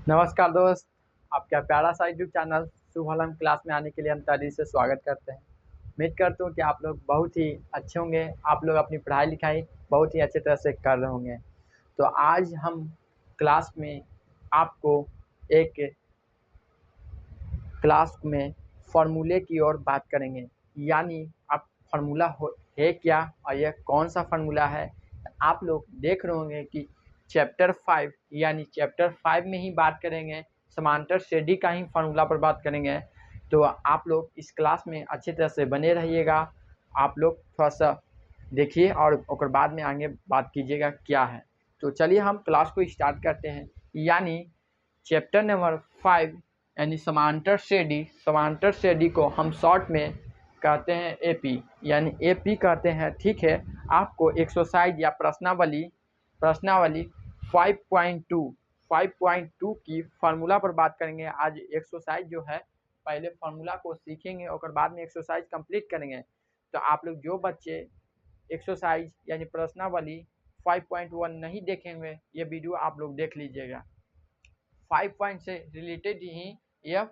नमस्कार दोस्त, आपका प्यारा सा यूट्यूब चैनल शुभ आलम क्लास में आने के लिए हम तहे से स्वागत करते हैं। उम्मीद करता हूँ कि आप लोग बहुत ही अच्छे होंगे। आप लोग अपनी पढ़ाई लिखाई बहुत ही अच्छे तरह से कर रहे होंगे। तो आज हम क्लास में आपको एक क्लास में फार्मूले की ओर बात करेंगे, यानी आप फार्मूला है क्या और यह कौन सा फार्मूला है। आप लोग देख रहे होंगे कि चैप्टर 5 यानी चैप्टर 5 में ही बात करेंगे, समांतर श्रेणी का ही फार्मूला पर बात करेंगे। तो आप लोग इस क्लास में अच्छी तरह से बने रहिएगा। आप लोग थोड़ा सा देखिए और उसके बाद में आगे बात कीजिएगा क्या है। तो चलिए हम क्लास को स्टार्ट करते हैं, यानी चैप्टर नंबर 5 यानी समांतर श्रेणी को हम शॉर्ट में कहते हैं एपी, यानी एपी कहते हैं। ठीक है, आपको एक्सरसाइज या प्रश्नावली 5.2 की फार्मूला पर बात करेंगे। आज एक्सरसाइज जो है पहले फार्मूला को सीखेंगे और बाद में एक्सरसाइज कंप्लीट करेंगे। तो आप लोग जो बच्चे एक्सरसाइज यानी प्रश्नावली 5.1 नहीं देखेंगे, ये वीडियो आप लोग देख लीजिएगा। 5 से रिलेटेड ही यह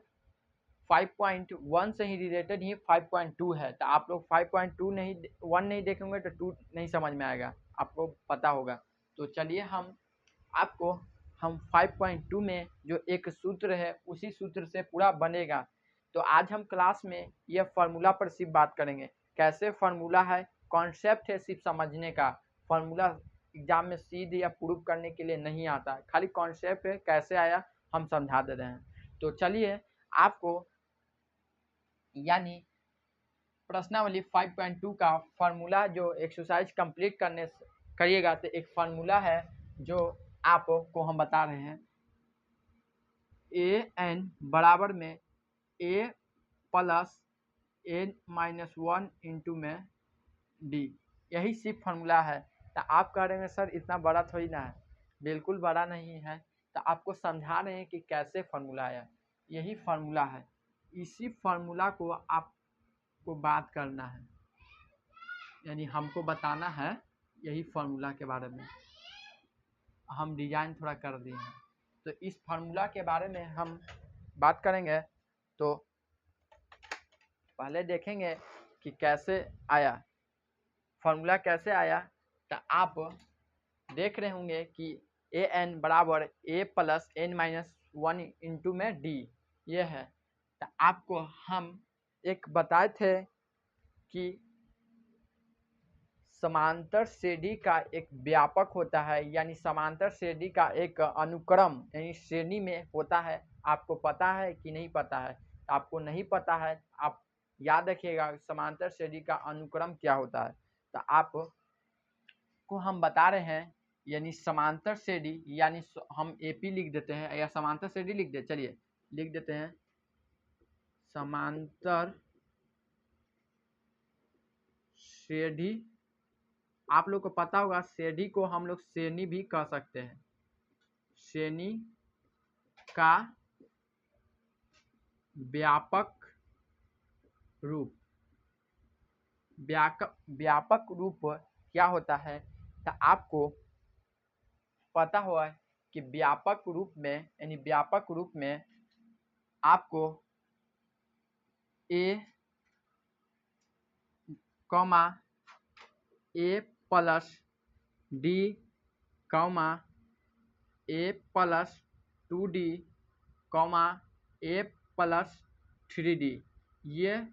5.1 से ही रिलेटेड ही 5.2 है। तो आप लोग 5.2 नहीं 1 नहीं देखेंगे तो 2 नहीं समझ में आएगा, आपको पता होगा। तो चलिए हम 5.2 में जो एक सूत्र है उसी सूत्र से पूरा बनेगा। तो आज हम क्लास में यह फार्मूला पर सिर्फ बात करेंगे। कैसे फार्मूला है, कॉन्सेप्ट है सिर्फ समझने का। फार्मूला एग्जाम में सीधे या प्रूफ करने के लिए नहीं आता, खाली कॉन्सेप्ट है, कैसे आया हम समझा दे रहे हैं। तो चलिए आपको यानी प्रश्नावली 5.2 का फार्मूला जो एक्सरसाइज कंप्लीट करिएगा तो एक फार्मूला है जो आपको हम बता रहे हैं। ए एन बराबर में ए प्लस एन माइनस 1 इंटू में डी, यही सिर्फ फार्मूला है। तो आप कह रहे हैं सर इतना बड़ा थोड़ी ना है, बिल्कुल बड़ा नहीं है। तो आपको समझा रहे हैं कि कैसे फार्मूला आया, यही फार्मूला है। इसी फार्मूला को आपको बात करना है, यानी हमको बताना है यही फार्मूला के बारे में। हम डिजाइन थोड़ा कर दिए हैं, तो इस फार्मूला के बारे में हम बात करेंगे। तो पहले देखेंगे कि कैसे आया फार्मूला, कैसे आया। तो आप देख रहे होंगे कि ए एन बराबर A plus N minus 1 into में डी, ये है। तो आपको हम एक बताए थे कि समांतर श्रेणी का एक व्यापक होता है, यानी समांतर श्रेणी का एक अनुक्रम यानी श्रेणी में होता है। आपको पता है कि नहीं पता है? आपको नहीं पता है, आप याद रखिएगा समांतर श्रेणी का अनुक्रम क्या होता है। तो आपको हम बता रहे हैं, यानी समांतर श्रेणी यानी हम एपी लिख देते हैं या समांतर श्रेणी लिख दे, चलिए लिख देते हैं समांतर श्रेणी। आप लोग को पता होगा श्रेणी को हम लोग श्रेणी भी कह सकते हैं। श्रेणी का व्यापक रूप, व्यापक रूप क्या होता है। तो आपको पता हुआ कि व्यापक रूप में यानी व्यापक रूप में आपको ए कॉमा ए प्लस डी कॉमा ए प्लस 2D कॉमा ए प्लस 3D, ये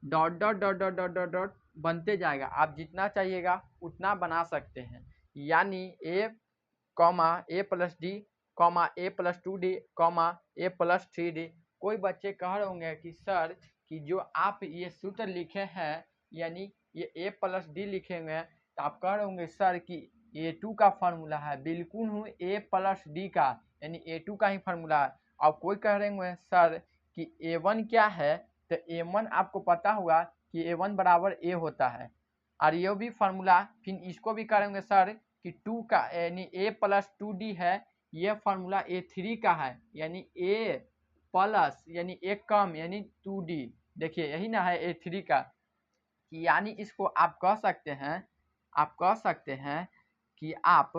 dot dot dot dot dot dot dot बनते जाएगा। आप जितना चाहिएगा उतना बना सकते हैं, यानी ए कॉमा ए प्लस डी कॉमा ए प्लस 2D कॉमा ए प्लस 3D। कोई बच्चे कह रहे होंगे कि सर कि जो आप ये सूत्र लिखे हैं यानी ये ए प्लस डी लिखेंगे, तो आप कह रहे होंगे सर कि A2 का फार्मूला है। बिल्कुल हूँ ए प्लस डी का यानी A2 का ही फार्मूला है। और कोई कह रहे होंगे सर कि A1 क्या है, तो A1 आपको पता होगा कि A1 बराबर ए होता है। और ये भी फार्मूला, फिर इसको भी करेंगे सर कि 2 का यानी ए प्लस 2D है, ये फार्मूला A3 का है, यानी ए प्लस यानी एक कम यानी 2D। देखिए यही ना है A3 का, यानी इसको आप कह सकते हैं कि आप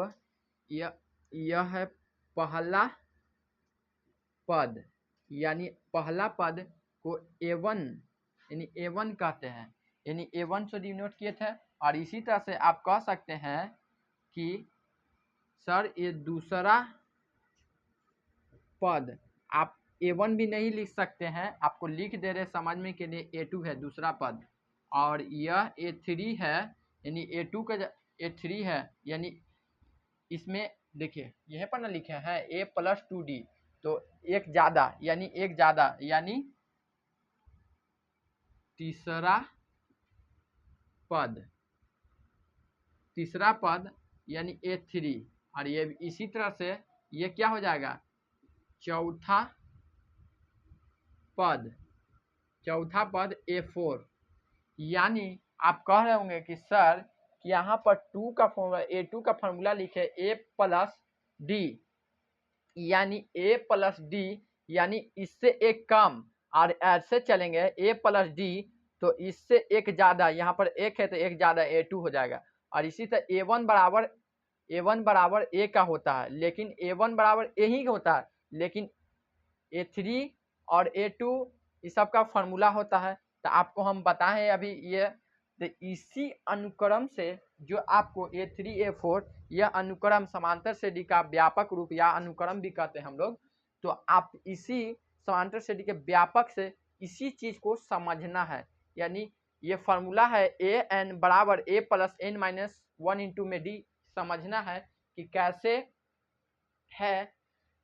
यह है पहला पद यानी पहला पद को A1 यानी A1 कहते हैं, यानी A1 से डिनोट किए थे। और इसी तरह से आप कह सकते हैं कि सर ये दूसरा पद आप A1 भी नहीं लिख सकते हैं, आपको लिख दे रहे समझने के लिए A2 है दूसरा पद, और यह A3 है यानी A2 का A3 है, यानी इसमें देखिए यहीं पर ना लिखे हैं A प्लस 2D, तो एक ज़्यादा यानी तीसरा पद यानी A3, और ये इसी तरह से ये क्या हो जाएगा चौथा पद A4। यानी आप कह रहे होंगे कि सर कि यहाँ पर A2 का फॉर्मूला लिखे A प्लस डी, यानी A प्लस डी यानी इससे एक कम, और ऐसे चलेंगे A प्लस डी तो इससे एक ज़्यादा, यहाँ पर एक है तो एक ज़्यादा A2 हो जाएगा। और इसी तरह A1 बराबर A का होता है, लेकिन A1 बराबर A ही होता है, लेकिन A3 और A2 इस सब का फॉर्मूला होता है। तो आपको हम बताएं अभी ये, तो इसी अनुक्रम से जो आपको A3 A4 यह अनुक्रम समांतर श्रेणी का व्यापक रूप या अनुक्रम भी कहते हैं हम लोग, तो आप इसी समांतर श्रेणी के व्यापक से इसी चीज को समझना है। यानी ये फॉर्मूला है AN बराबर A plus N minus 1 into में D, समझना है कि कैसे है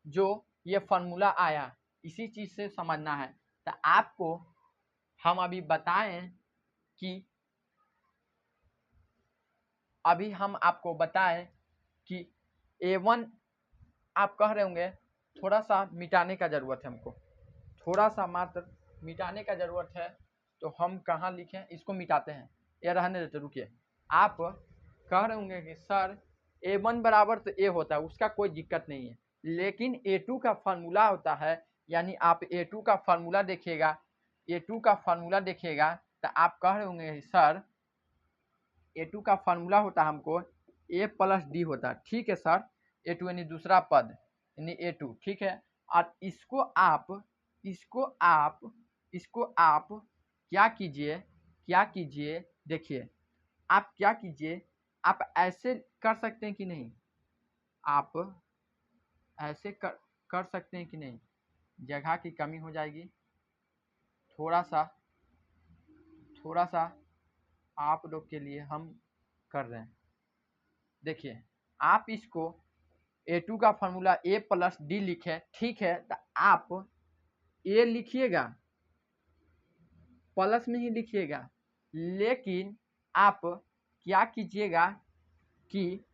जो ये फॉर्मूला आया, इसी चीज से समझना है। तो आपको हम अभी बताएं कि अभी हम आपको बताएं कि A1 आप कह रहे होंगे थोड़ा सा मिटाने का ज़रूरत है, हमको थोड़ा सा मात्र मिटाने का ज़रूरत है, तो हम कहाँ लिखें, इसको मिटाते हैं, ये रहने देते, रुकिए। आप कह रहे होंगे कि सर A1 बराबर तो A होता है, उसका कोई दिक्कत नहीं है, लेकिन A2 का फार्मूला होता है, यानी आप A2 का फार्मूला देखिएगा, तो आप कह रहे होंगे सर A2 का फार्मूला होता है हमको A प्लस डी होता है, ठीक है सर, A2 यानी दूसरा पद यानी A2, ठीक है। और इसको आप क्या कीजिए देखिए, आप क्या कीजिए, आप ऐसे कर सकते हैं कि नहीं, आप ऐसे कर सकते हैं कि नहीं, जगह की कमी हो जाएगी, थोड़ा सा आप लोग के लिए हम कर रहे हैं। देखिए आप इसको A2 का फार्मूला A प्लस डी लिखे, ठीक है, तो आप A लिखिएगा, प्लस में ही लिखिएगा, लेकिन आप क्या कीजिएगा कि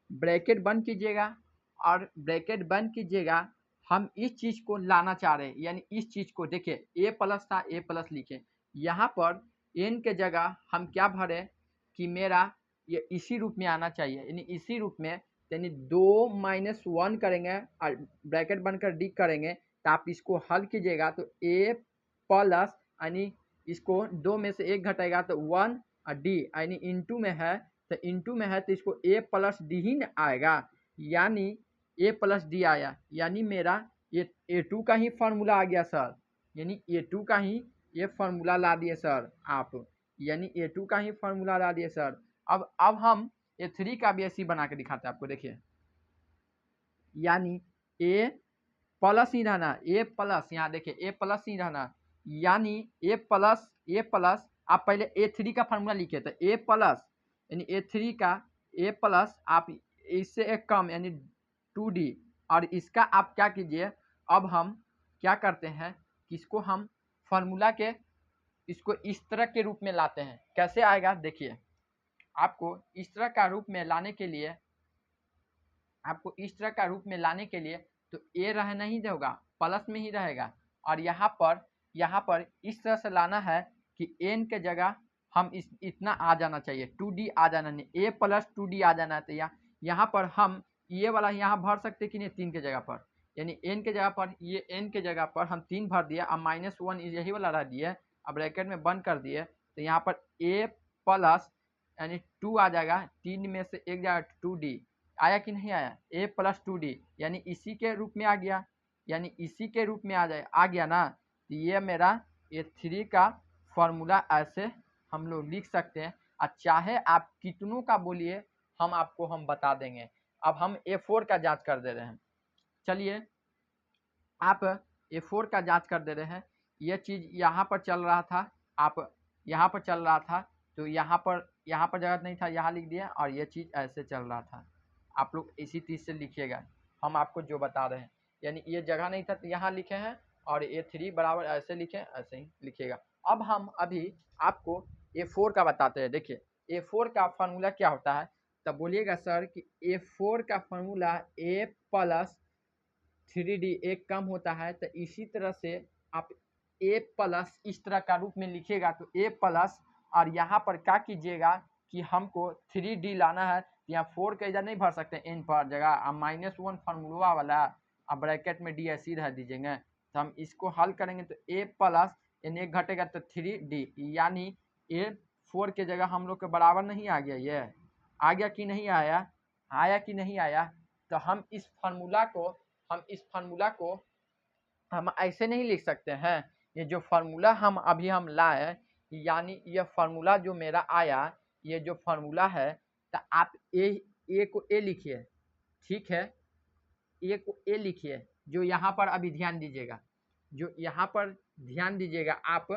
ब्रैकेट बंद कीजिएगा, और ब्रैकेट बंद कीजिएगा, हम इस चीज को लाना चाह रहे हैं, यानी इस चीज को देखिए A प्लस था, A प्लस लिखे, यहाँ पर N के जगह हम क्या भरे कि मेरा ये इसी रूप में आना चाहिए, यानी इसी रूप में, यानी 2 माइनस 1 करेंगे और ब्रैकेट बनकर डी करेंगे, तो आप इसको हल कीजिएगा तो A प्लस यानी इसको 2 में से 1 घटेगा तो 1 और डी यानी इंटू में है, तो इंटू में है तो इसको A प्लस डी ही न आएगा, यानी A प्लस डी आया, यानी मेरा ये A2 का ही फार्मूला आ गया सर, यानी A2 का ही ये फार्मूला ला दिए सर आप, यानी A2 का ही फार्मूला ला दिए सर। अब हम A3 का भी ऐसी बना के दिखाते हैं आपको, देखिए, यानी A प्लस ही रहना, A प्लस, यहाँ देखिए A प्लस ही रहना, यानी A प्लस आप पहले A3 का फार्मूला लिखे तो A प्लस यानी A3 का A प्लस, आप इससे एक कम यानी 2D, और इसका आप क्या कीजिए, अब हम क्या करते हैं कि इसको हम फार्मूला के इसको इस तरह के रूप में लाते हैं, कैसे आएगा देखिए, आपको इस तरह का रूप में लाने के लिए, तो A रहना ही होगा, प्लस में ही रहेगा, और यहाँ पर इस तरह से लाना है कि N के जगह हम इतना आ जाना चाहिए, 2D आ जाना नहीं, A प्लस 2D आ जाना है, तो यहाँ पर हम ये वाला यहाँ भर सकते कि नहीं 3 के जगह पर, यानी N के जगह पर, ये N के जगह पर हम 3 भर दिया, अब -1 यही वाला रह दिए, अब ब्रैकेट में बंद कर दिए, तो यहाँ पर A प्लस यानी 2 आ जाएगा, 3 में से 1 जाएगा 2D, आया कि नहीं आया, a प्लस 2d यानी इसी के रूप में आ गया, यानी इसी के रूप में आ गया ना। तो ये मेरा A3 का फॉर्मूला ऐसे हम लोग लिख सकते हैं। और चाहे आप कितनों का बोलिए हम बता देंगे। अब हम A4 का जांच कर दे रहे हैं। चलिए आप A4 का जांच कर दे रहे हैं। ये चीज़ यहाँ पर चल रहा था, आप यहाँ पर चल रहा था, तो यहाँ पर जगह नहीं था, यहाँ लिख दिया। और ये चीज़ ऐसे चल रहा था, आप लोग इसी चीज़ से लिखिएगा, हम आपको जो बता रहे हैं। यानी ये जगह नहीं था तो यहाँ लिखे हैं, और A3 बराबर ऐसे लिखे, ऐसे ही लिखिएगा। अब हम अभी आपको A4 का बताते हैं। देखिए A4 का फार्मूला क्या होता है, तब बोलिएगा सर कि A4 का फार्मूला A प्लस 3D एक कम होता है। तो इसी तरह से आप A प्लस इस तरह का रूप में लिखिएगा, तो A प्लस, और यहाँ पर क्या कीजिएगा कि हमको 3D लाना है, यहाँ 4 का इधर नहीं भर सकते n पर जगह, अब -1 फार्मूला वाला, अब ब्रैकेट में d ऐसी रह दीजिएगा। तो हम इसको हल करेंगे तो A प्लस n एक घटेगा तो 3D, यानी A4 के जगह हम लोग के बराबर नहीं आ गया, ये आ गया कि नहीं आया, आया कि नहीं आया। तो हम इस फार्मूला को हम ऐसे नहीं लिख सकते हैं। ये जो फार्मूला हम लाए, यानी ये फार्मूला जो मेरा आया, ये जो फार्मूला है, तो आप ए को ए लिखिए, ठीक है, ए को ए लिखिए। जो यहाँ पर अभी ध्यान दीजिएगा, जो यहाँ पर ध्यान दीजिएगा, आप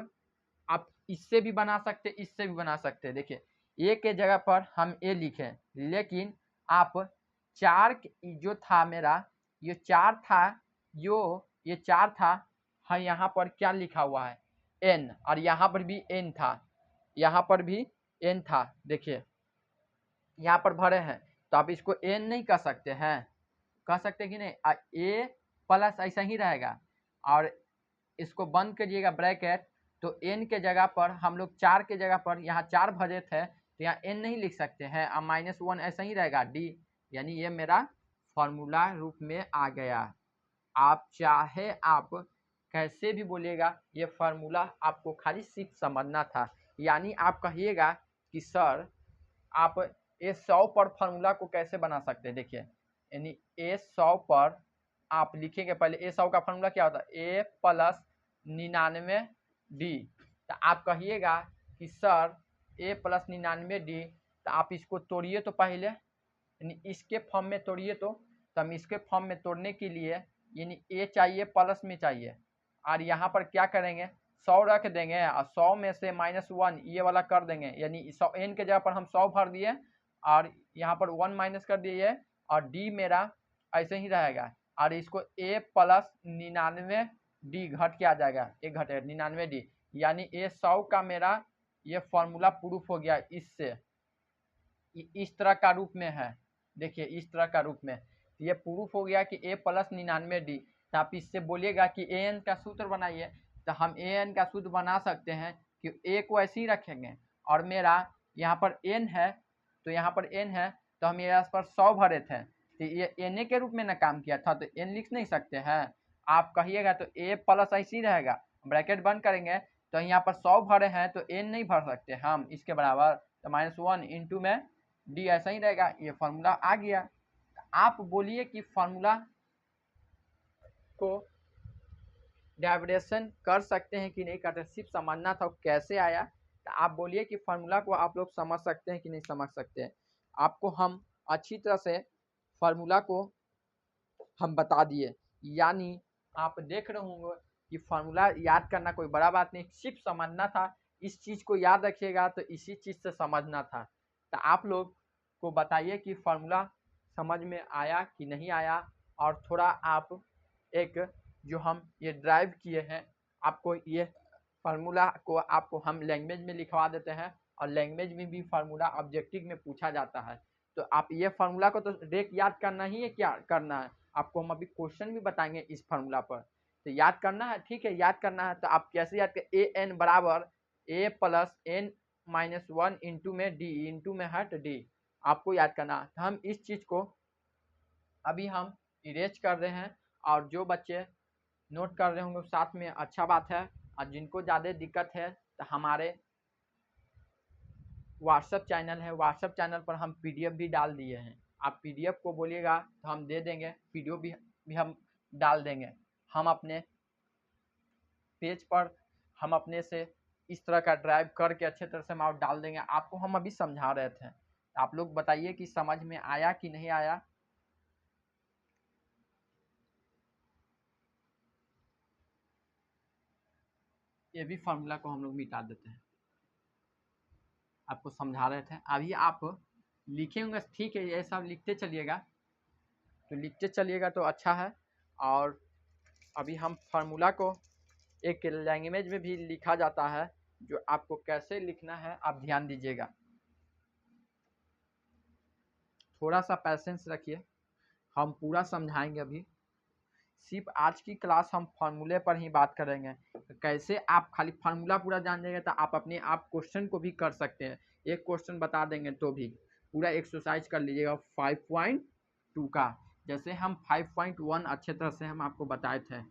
इससे भी बना सकते, इससे भी बना सकते। देखिए ए के जगह पर हम ए लिखे, लेकिन आप 4 जो था मेरा, ये 4 था, ये 4 था, हाँ यहाँ पर क्या लिखा हुआ है n, और यहाँ पर भी n था, यहाँ पर भी n था। देखिए यहाँ पर भरे हैं, तो आप इसको n नहीं कह सकते हैं, कह सकते कि नहीं, a प्लस ऐसा ही रहेगा, और इसको बंद करिएगा ब्रैकेट। तो n के जगह पर हम लोग 4 के जगह पर यहाँ 4 भजे थे, तो यहाँ n नहीं लिख सकते हैं, अब -1 ऐसा ही रहेगा d, यानी ये मेरा फॉर्मूला रूप में आ गया। आप चाहे आप कैसे भी बोलिएगा, ये फार्मूला आपको खाली सिर्फ समझना था। यानी आप कहिएगा कि सर आप A100 पर फार्मूला को कैसे बना सकते हैं। देखिए यानी A100 पर आप लिखेंगे, पहले A100 का फार्मूला क्या होता है, A प्लस 99D। तो आप कहिएगा कि सर A प्लस 99D, तो आप इसको तोड़िए तो पहले, यानी इसके फॉर्म में तोड़िए। तो हम इसके फॉर्म में तोड़ने के लिए यानी A चाहिए प्लस में चाहिए, और यहाँ पर क्या करेंगे 100 रख देंगे, और 100 में से -1 ये वाला कर देंगे, यानी n के जगह पर हम 100 भर दिए, और यहाँ पर 1 माइनस कर दिए, और d मेरा ऐसे ही रहेगा, और इसको A प्लस 99D घट के आ जाएगा, एक घटे 99D, यानी A100 का मेरा ये फॉर्मूला प्रूफ हो गया। इससे इस तरह का रूप में है, देखिए इस तरह का रूप में ये प्रूफ हो गया कि A प्लस 99D। तो आप इससे बोलिएगा कि an का सूत्र बनाइए, तो हम an का सूत्र बना सकते हैं कि a को ऐसे ही रखेंगे, और मेरा यहाँ पर n है, तो यहाँ पर n है, तो हम यहाँ पर 100 भरे थे, तो ये na के रूप में ना काम किया था, तो n लिख नहीं सकते हैं। आप कहिएगा तो a प्लस ऐसे ही रहेगा, ब्रैकेट बंद करेंगे, तो यहाँ पर 100 भरे हैं तो n नहीं भर सकते हम इसके बराबर, तो -1 इंटू में d ऐसा ही रहेगा। ये फार्मूला आ गया। आप बोलिए कि फार्मूला को डेरिवेशन कर सकते हैं कि नहीं करते, सिर्फ समझना था कैसे आया। तो आप बोलिए कि फार्मूला को आप लोग समझ सकते हैं कि नहीं समझ सकते हैं। आपको हम अच्छी तरह से फार्मूला को हम बता दिए, यानी आप देख रहे होंगे कि फार्मूला याद करना कोई बड़ा बात नहीं, सिर्फ समझना था। इस चीज़ को याद रखिएगा तो इसी चीज़ से समझना था। तो आप लोग को बताइए कि फार्मूला समझ में आया कि नहीं आया, और थोड़ा आप एक जो हम ये ड्राइव किए हैं, आपको ये फार्मूला को आपको हम लैंग्वेज में लिखवा देते हैं, और लैंग्वेज में भी फार्मूला ऑब्जेक्टिव में पूछा जाता है। तो आप ये फार्मूला को तो देख याद करना ही है, क्या करना है आपको, हम अभी क्वेश्चन भी बताएंगे इस फार्मूला पर, तो याद करना है, ठीक है, याद करना है। तो आप कैसे याद कर, an बराबर a प्लस n-1 इंटू में d, इंटू में हट d, आपको याद करना है। तो हम इस चीज़ को अभी हम इरेज कर रहे हैं, और जो बच्चे नोट कर रहे होंगे साथ में अच्छा बात है, और जिनको ज़्यादा दिक्कत है तो हमारे व्हाट्सएप चैनल है, व्हाट्सएप चैनल पर हम PDF भी डाल दिए हैं, आप पीडीएफ को बोलिएगा तो हम दे देंगे, पीडीएफ भी हम डाल देंगे। हम अपने पेज पर हम अपने से इस तरह का ड्राइव करके अच्छे तरह से हम आप डाल देंगे। आपको हम अभी समझा रहे थे, आप लोग बताइए कि समझ में आया कि नहीं आया। ये भी फार्मूला को हम लोग मिटा देते हैं, आपको समझा रहे थे। अभी आप लिखे होंगे, ठीक है, ये सब लिखते चलिएगा, तो लिखते चलिएगा तो अच्छा है। और अभी हम फार्मूला को एक लैंग्वेज में भी लिखा जाता है, जो आपको कैसे लिखना है आप ध्यान दीजिएगा, थोड़ा सा पैसेंस रखिए, हम पूरा समझाएंगे। अभी सिर्फ आज की क्लास हम फार्मूले पर ही बात करेंगे। तो कैसे आप खाली फार्मूला पूरा जान जाएंगे तो आप अपने आप क्वेश्चन को भी कर सकते हैं, एक क्वेश्चन बता देंगे तो भी पूरा एक्सरसाइज कर लीजिएगा 5.2 का, जैसे हम 5.1 अच्छे तरह से हम आपको बताए थे।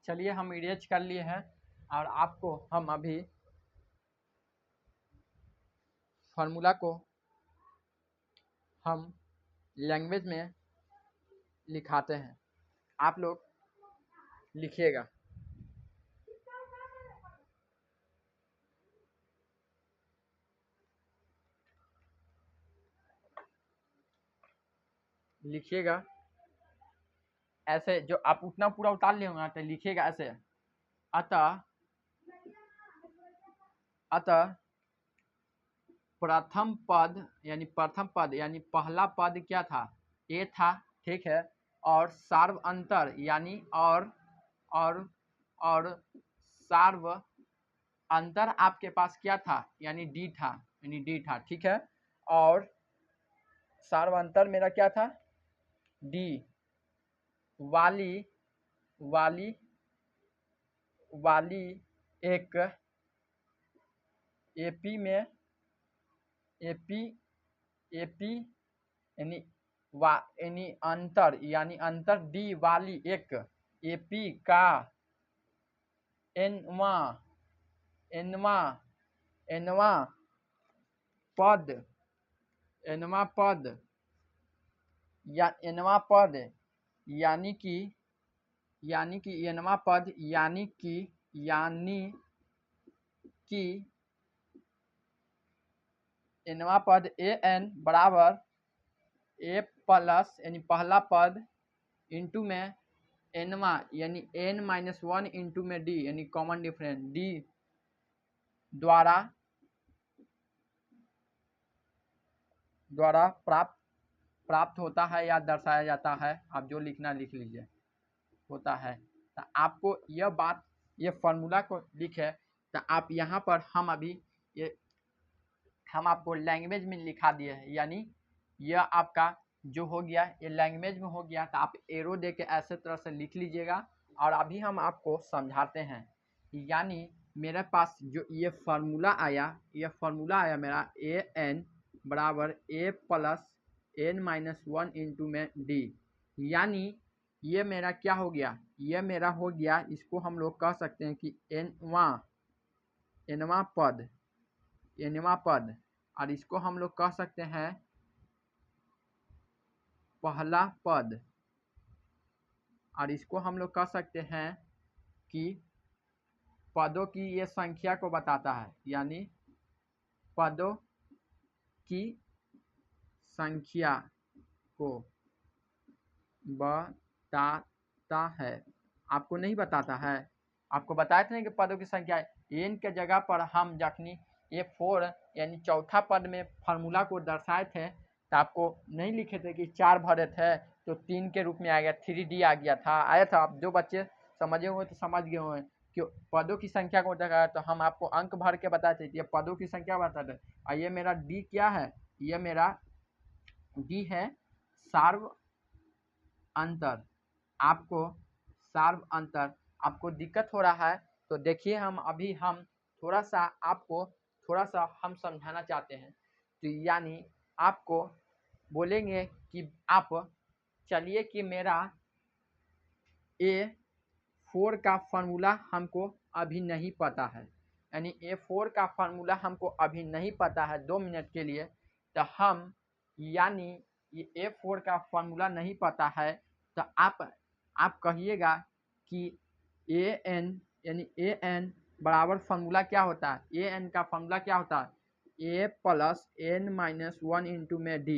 चलिए हम इरेज कर लिए हैं और आपको हम अभी फार्मूला को हम लैंग्वेज में लिखाते हैं, आप लोग लिखिएगा। लिखिएगा ऐसे, जो आप उतना पूरा उतार लिए होंगे तो लिखिएगा ऐसे। अतः प्रथम पद यानी पहला पद क्या था, ए था, ठीक है। और सार्व अंतर यानी और सार्व अंतर आपके पास क्या था, यानी डी था, ठीक है। और सार्व अंतर मेरा क्या था, डी वाली एक एपी में एपी यानी अंतर डी वाली एक एपी का एनवा पद यानी कि एनवा पद ए एन बराबर ए प्लस यानी पहला पद इंटू में एनवा यानी n-1 इंटू में डी यानी कॉमन डिफरेंस डी द्वारा प्राप्त होता है या दर्शाया जाता है, आप जो लिखना लिख लीजिए, होता है। तो आपको यह बात, ये फार्मूला को लिखे तो आप यहाँ पर हम अभी ये हम आपको लैंग्वेज में लिखा दिए हैं, यानी यह आपका जो हो गया ये लैंग्वेज में हो गया। तो आप एरो दे के ऐसे तरह से लिख लीजिएगा। और अभी हम आपको समझाते हैं, यानी मेरे पास जो ये फार्मूला आया मेरा ए एन बराबर ए प्लस n-1 इंटू में डी, यानी ये मेरा क्या हो गया, ये मेरा हो गया, इसको हम लोग कह सकते हैं कि एनवा पद, और इसको हम लोग कह सकते हैं पहला पद, और इसको हम लोग कह सकते हैं कि पदों की ये संख्या को बताता है, यानी पदों की संख्या को बताता है। आपको नहीं बताता है, आपको बताए थे ना कि पदों की संख्या एन के जगह पर हम जखनी ये 4 यानी चौथा पद में फार्मूला को दर्शाए थे तो आपको नहीं लिखे थे कि 4 भरे थे तो 3 के रूप में आ गया, 3D आ गया था, आया था। आप जो बच्चे समझे हुए तो समझ गए हुए कि पदों की संख्या को देखा, तो हम आपको अंक भर के बताए थे, ये पदों की संख्या बताते। और ये मेरा डी क्या है, ये मेरा डी है सार्व अंतर। आपको सार्व अंतर आपको दिक्कत हो रहा है तो देखिए, हम थोड़ा सा आपको थोड़ा सा हम समझाना चाहते हैं। तो यानी आपको बोलेंगे कि आप चलिए कि मेरा A4 का फार्मूला हमको अभी नहीं पता है, यानी A4 का फार्मूला हमको अभी नहीं पता है 2 मिनट के लिए। तो हम यानी ये A4 का फार्मूला नहीं पता है, तो आप कहिएगा कि AN यानी AN बराबर फार्मूला क्या होता है, AN का फार्मूला क्या होता है, A plus N minus 1 into में D।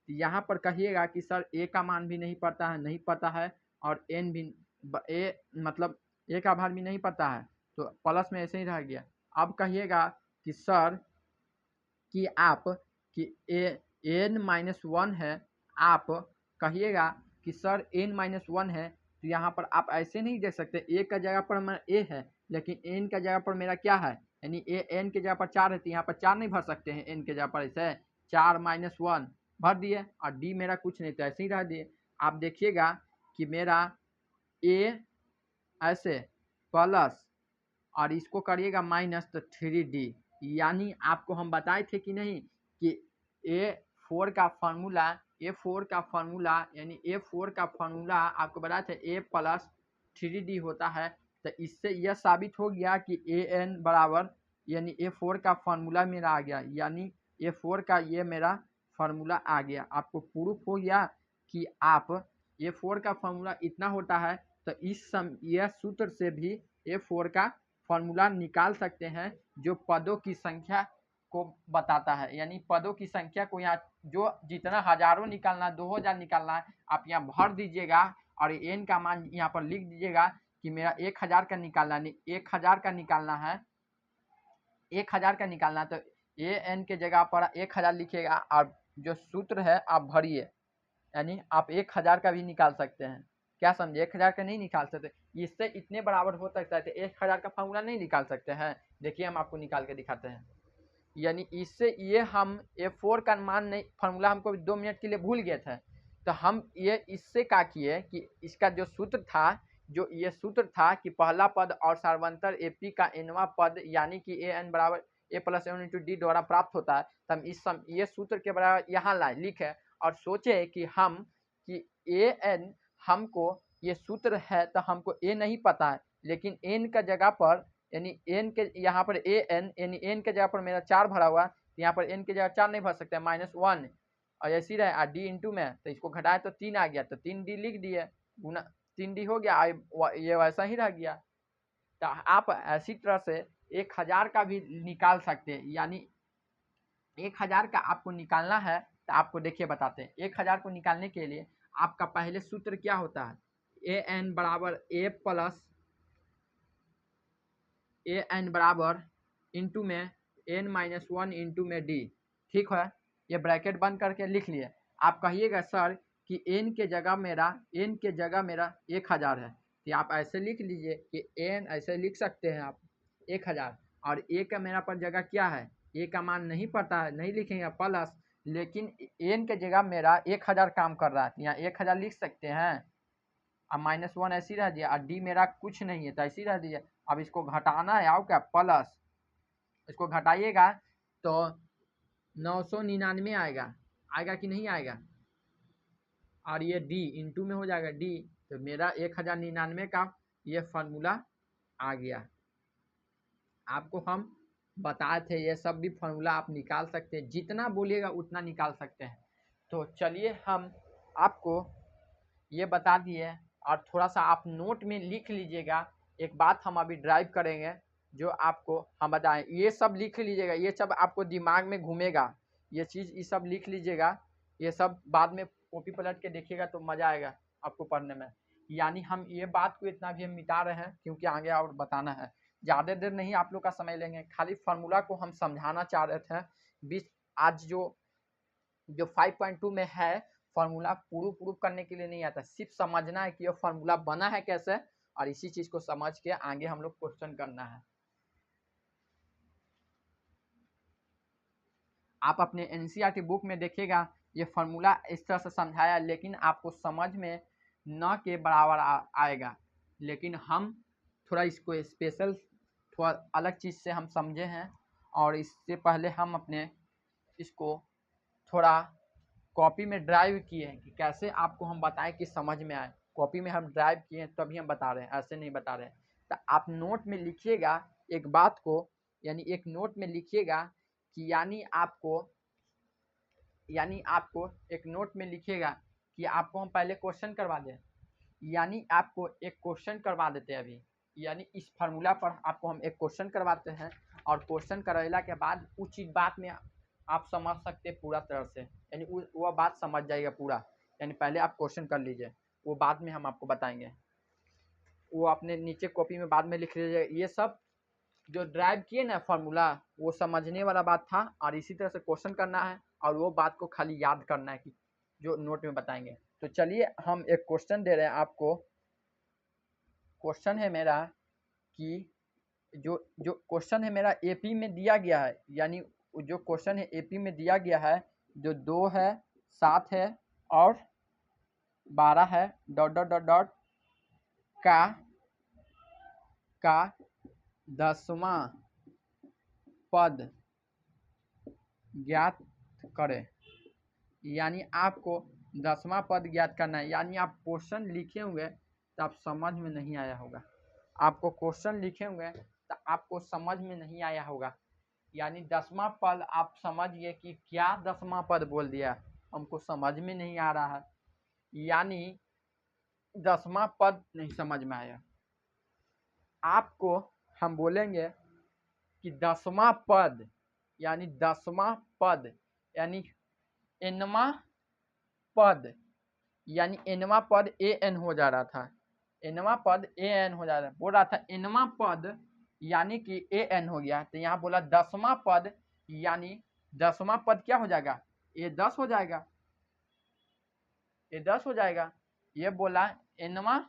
यहाँ पर कहिएगा कि सर A का मान भी नहीं पता है, नहीं पता है, और N भी मतलब A का मान भी नहीं पता है, तो प्लस में ऐसे ही रह गया। अब कहिएगा कि सर कि आप कि N माइनस 1 है, आप कहिएगा कि सर N माइनस 1 है, तो यहाँ पर आप ऐसे नहीं देख सकते, A का जगह पर मेरा A है, लेकिन N का जगह पर मेरा क्या है, यानी N के जगह पर 4 है, तो यहाँ पर 4 नहीं भर सकते हैं N के जगह पर, ऐसे 4 माइनस 1 भर दिए, और D मेरा कुछ नहीं, तो ऐसे ही रह दिए। आप देखिएगा कि मेरा A ऐसे प्लस और इसको करिएगा माइनस, तो 3D, यानी आपको हम बताए थे कि नहीं कि A4 का फार्मूला यानी A4 का फार्मूला आपको बताया था A प्लस 3D होता है। तो इससे यह साबित हो गया कि AN बराबर यानी A4 का फार्मूला मेरा आ गया, यानी A4 का ये मेरा फार्मूला आ गया। आपको प्रूफ हो गया कि आप A4 का फार्मूला इतना होता है, तो यह सूत्र से भी A4 का फार्मूला निकाल सकते हैं, जो पदों की संख्या को बताता है। यानी पदों की संख्या को यहाँ जो जितना हजारों निकालना है, 2000 निकालना है, आप यहाँ भर दीजिएगा और n का मान यहाँ पर लिख दीजिएगा कि मेरा 1000 का निकालना है, 1000 का निकालना है, 1000 का निकालना है, तो an के जगह पर 1000 लिखिएगा और जो सूत्र है आप भरिए, यानी आप 1000 का भी निकाल सकते हैं। क्या समझे, 1000 का नहीं निकाल सकते, इससे इतने बराबर हो सकता है, तो 1000 का फार्मूला नहीं निकाल सकते हैं। देखिए हम आपको निकाल के दिखाते हैं। यानी इससे ये हम A4 का मान नहीं, फार्मूला हमको 2 मिनट के लिए भूल गए थे, तो हम ये इससे क्या किए कि इसका जो सूत्र था, जो ये सूत्र था कि पहला पद और सार्वंतर AP का nवां पद यानी कि AN बराबर A plus n into d द्वारा प्राप्त होता है, तो हम ये सूत्र के बराबर यहाँ लाए लिखे और सोचे कि हम कि AN हमको ये सूत्र है, तो हमको A नहीं पता है, लेकिन N का जगह पर यानी N के यहाँ पर AN यानी N के जगह पर मेरा 4 भरा हुआ, तो यहाँ पर N के जगह 4 नहीं भर सकते, -1 और ऐसी रहे D इंटू में, तो इसको घटाए तो 3 आ गया, तो 3D लिख दिए, गुना 3D हो गया, ये वैसा ही रह गया। तो आप ऐसी तरह से 1000 का भी निकाल सकते हैं, यानी 1000 का आपको निकालना है, तो आपको देखिए बताते हैं। 1000 को निकालने के लिए आपका पहले सूत्र क्या होता है, AN बराबर A प्लस AN बराबर इंटू में N माइनस 1 इंटू में D, ठीक है। ये ब्रैकेट बंद करके लिख लिए। आप कहिएगा सर कि N के जगह मेरा 1000 है, तो आप ऐसे लिख लीजिए कि N ऐसे लिख सकते हैं आप 1000, और A का मेरा पर जगह क्या है, A का मान नहीं पता है, नहीं लिखेंगे प्लस, लेकिन N के जगह मेरा 1000 काम कर रहा है, यहाँ 1000 लिख सकते हैं, अब -1 ऐसी रह दिया, और D मेरा कुछ नहीं है, तो ऐसी रह दिया। अब इसको घटाना है, आओ क्या प्लस, इसको घटाइएगा तो 999 आएगा कि नहीं आएगा, और ये D इंटू में हो जाएगा D, तो मेरा 1099 का ये फार्मूला आ गया। आपको हम बताए थे ये सब भी फार्मूला आप निकाल सकते हैं, जितना बोलिएगा उतना निकाल सकते हैं। तो चलिए हम आपको ये बता दिए, और थोड़ा सा आप नोट में लिख लीजिएगा। एक बात हम अभी ड्राइव करेंगे जो आपको हम बताएं, ये सब लिख लीजिएगा, ये सब आपको दिमाग में घूमेगा, ये चीज़ ये सब लिख लीजिएगा, ये सब बाद में कॉपी पलट के देखिएगा तो मज़ा आएगा आपको पढ़ने में। यानी हम ये बात को इतना भी हम मिटा रहे हैं क्योंकि आगे और बताना है, ज़्यादा देर नहीं आप लोग का समय लेंगे, खाली फार्मूला को हम समझाना चाह रहे थे। 20 आज जो 5.2 में है फार्मूला प्रूफ करने के लिए नहीं आता, सिर्फ समझना है कि ये फार्मूला बना है कैसे, और इसी चीज को समझ के आगे हम लोग क्वेश्चन करना है। आप अपने एनसीईआरटी बुक में देखिएगा ये फार्मूला इस तरह से समझाया, लेकिन आपको समझ में न के बराबर आएगा, लेकिन हम थोड़ा इसको स्पेशल थोड़ा अलग चीज़ से हम समझे हैं और इससे पहले हम अपने इसको थोड़ा कॉपी में ड्राइव किए हैं कि कैसे आपको हम बताएं कि समझ में आए। कॉपी में हम ड्राइव किए हैं तभी हम बता रहे हैं, ऐसे नहीं बता रहे हैं। तो आप नोट में लिखिएगा एक बात को, यानी एक नोट में लिखिएगा कि यानी आपको एक नोट में लिखिएगा कि आपको हम पहले क्वेश्चन करवा दें, यानी आपको एक क्वेश्चन करवा देते हैं अभी, यानी इस फार्मूला पर आपको हम एक क्वेश्चन करवाते हैं और क्वेश्चन करवाने के बाद उस बात में आप समझ सकते हैं पूरा तरह से, यानी वह बात समझ जाएगा पूरा। यानी पहले आप क्वेश्चन कर लीजिए, वो बाद में हम आपको बताएंगे, वो अपने नीचे कॉपी में बाद में लिख लीजिए। ये सब जो ड्राइव किए ना फार्मूला, वो समझने वाला बात था और इसी तरह से क्वेश्चन करना है और वो बात को खाली याद करना है कि जो नोट में बताएंगे। तो चलिए हम एक क्वेश्चन दे रहे हैं आपको। क्वेश्चन है मेरा कि जो क्वेश्चन है मेरा एपी में दिया गया है, यानी जो क्वेश्चन है एपी में दिया गया है, जो 2 है, 7 है और 12 है, डॉट डॉट डॉट डॉट का 10वां पद ज्ञात करें। यानी आपको 10वां पद ज्ञात करना है। यानी आप क्वेश्चन लिखे होंगे तो आप समझ में नहीं आया होगा, आपको क्वेश्चन लिखे होंगे तो आपको समझ में नहीं आया होगा। यानी 10वां पद आप समझिए कि क्या 10वां पद बोल दिया, हमको समझ में नहीं आ रहा है, यानी 10वां पद नहीं समझ में आया। आपको हम बोलेंगे कि 10वां पद, यानी 10वां पद यानी nवां पद, यानी nवां पद an हो जा रहा था, nवां पद an हो जा रहा बोल रहा था, nवां पद यानी कि an हो गया। तो यहाँ बोला 10वां पद, यानी 10वां पद क्या हो जाएगा, ये 10 हो जाएगा, ये 10 हो जाएगा। ये बोला nवां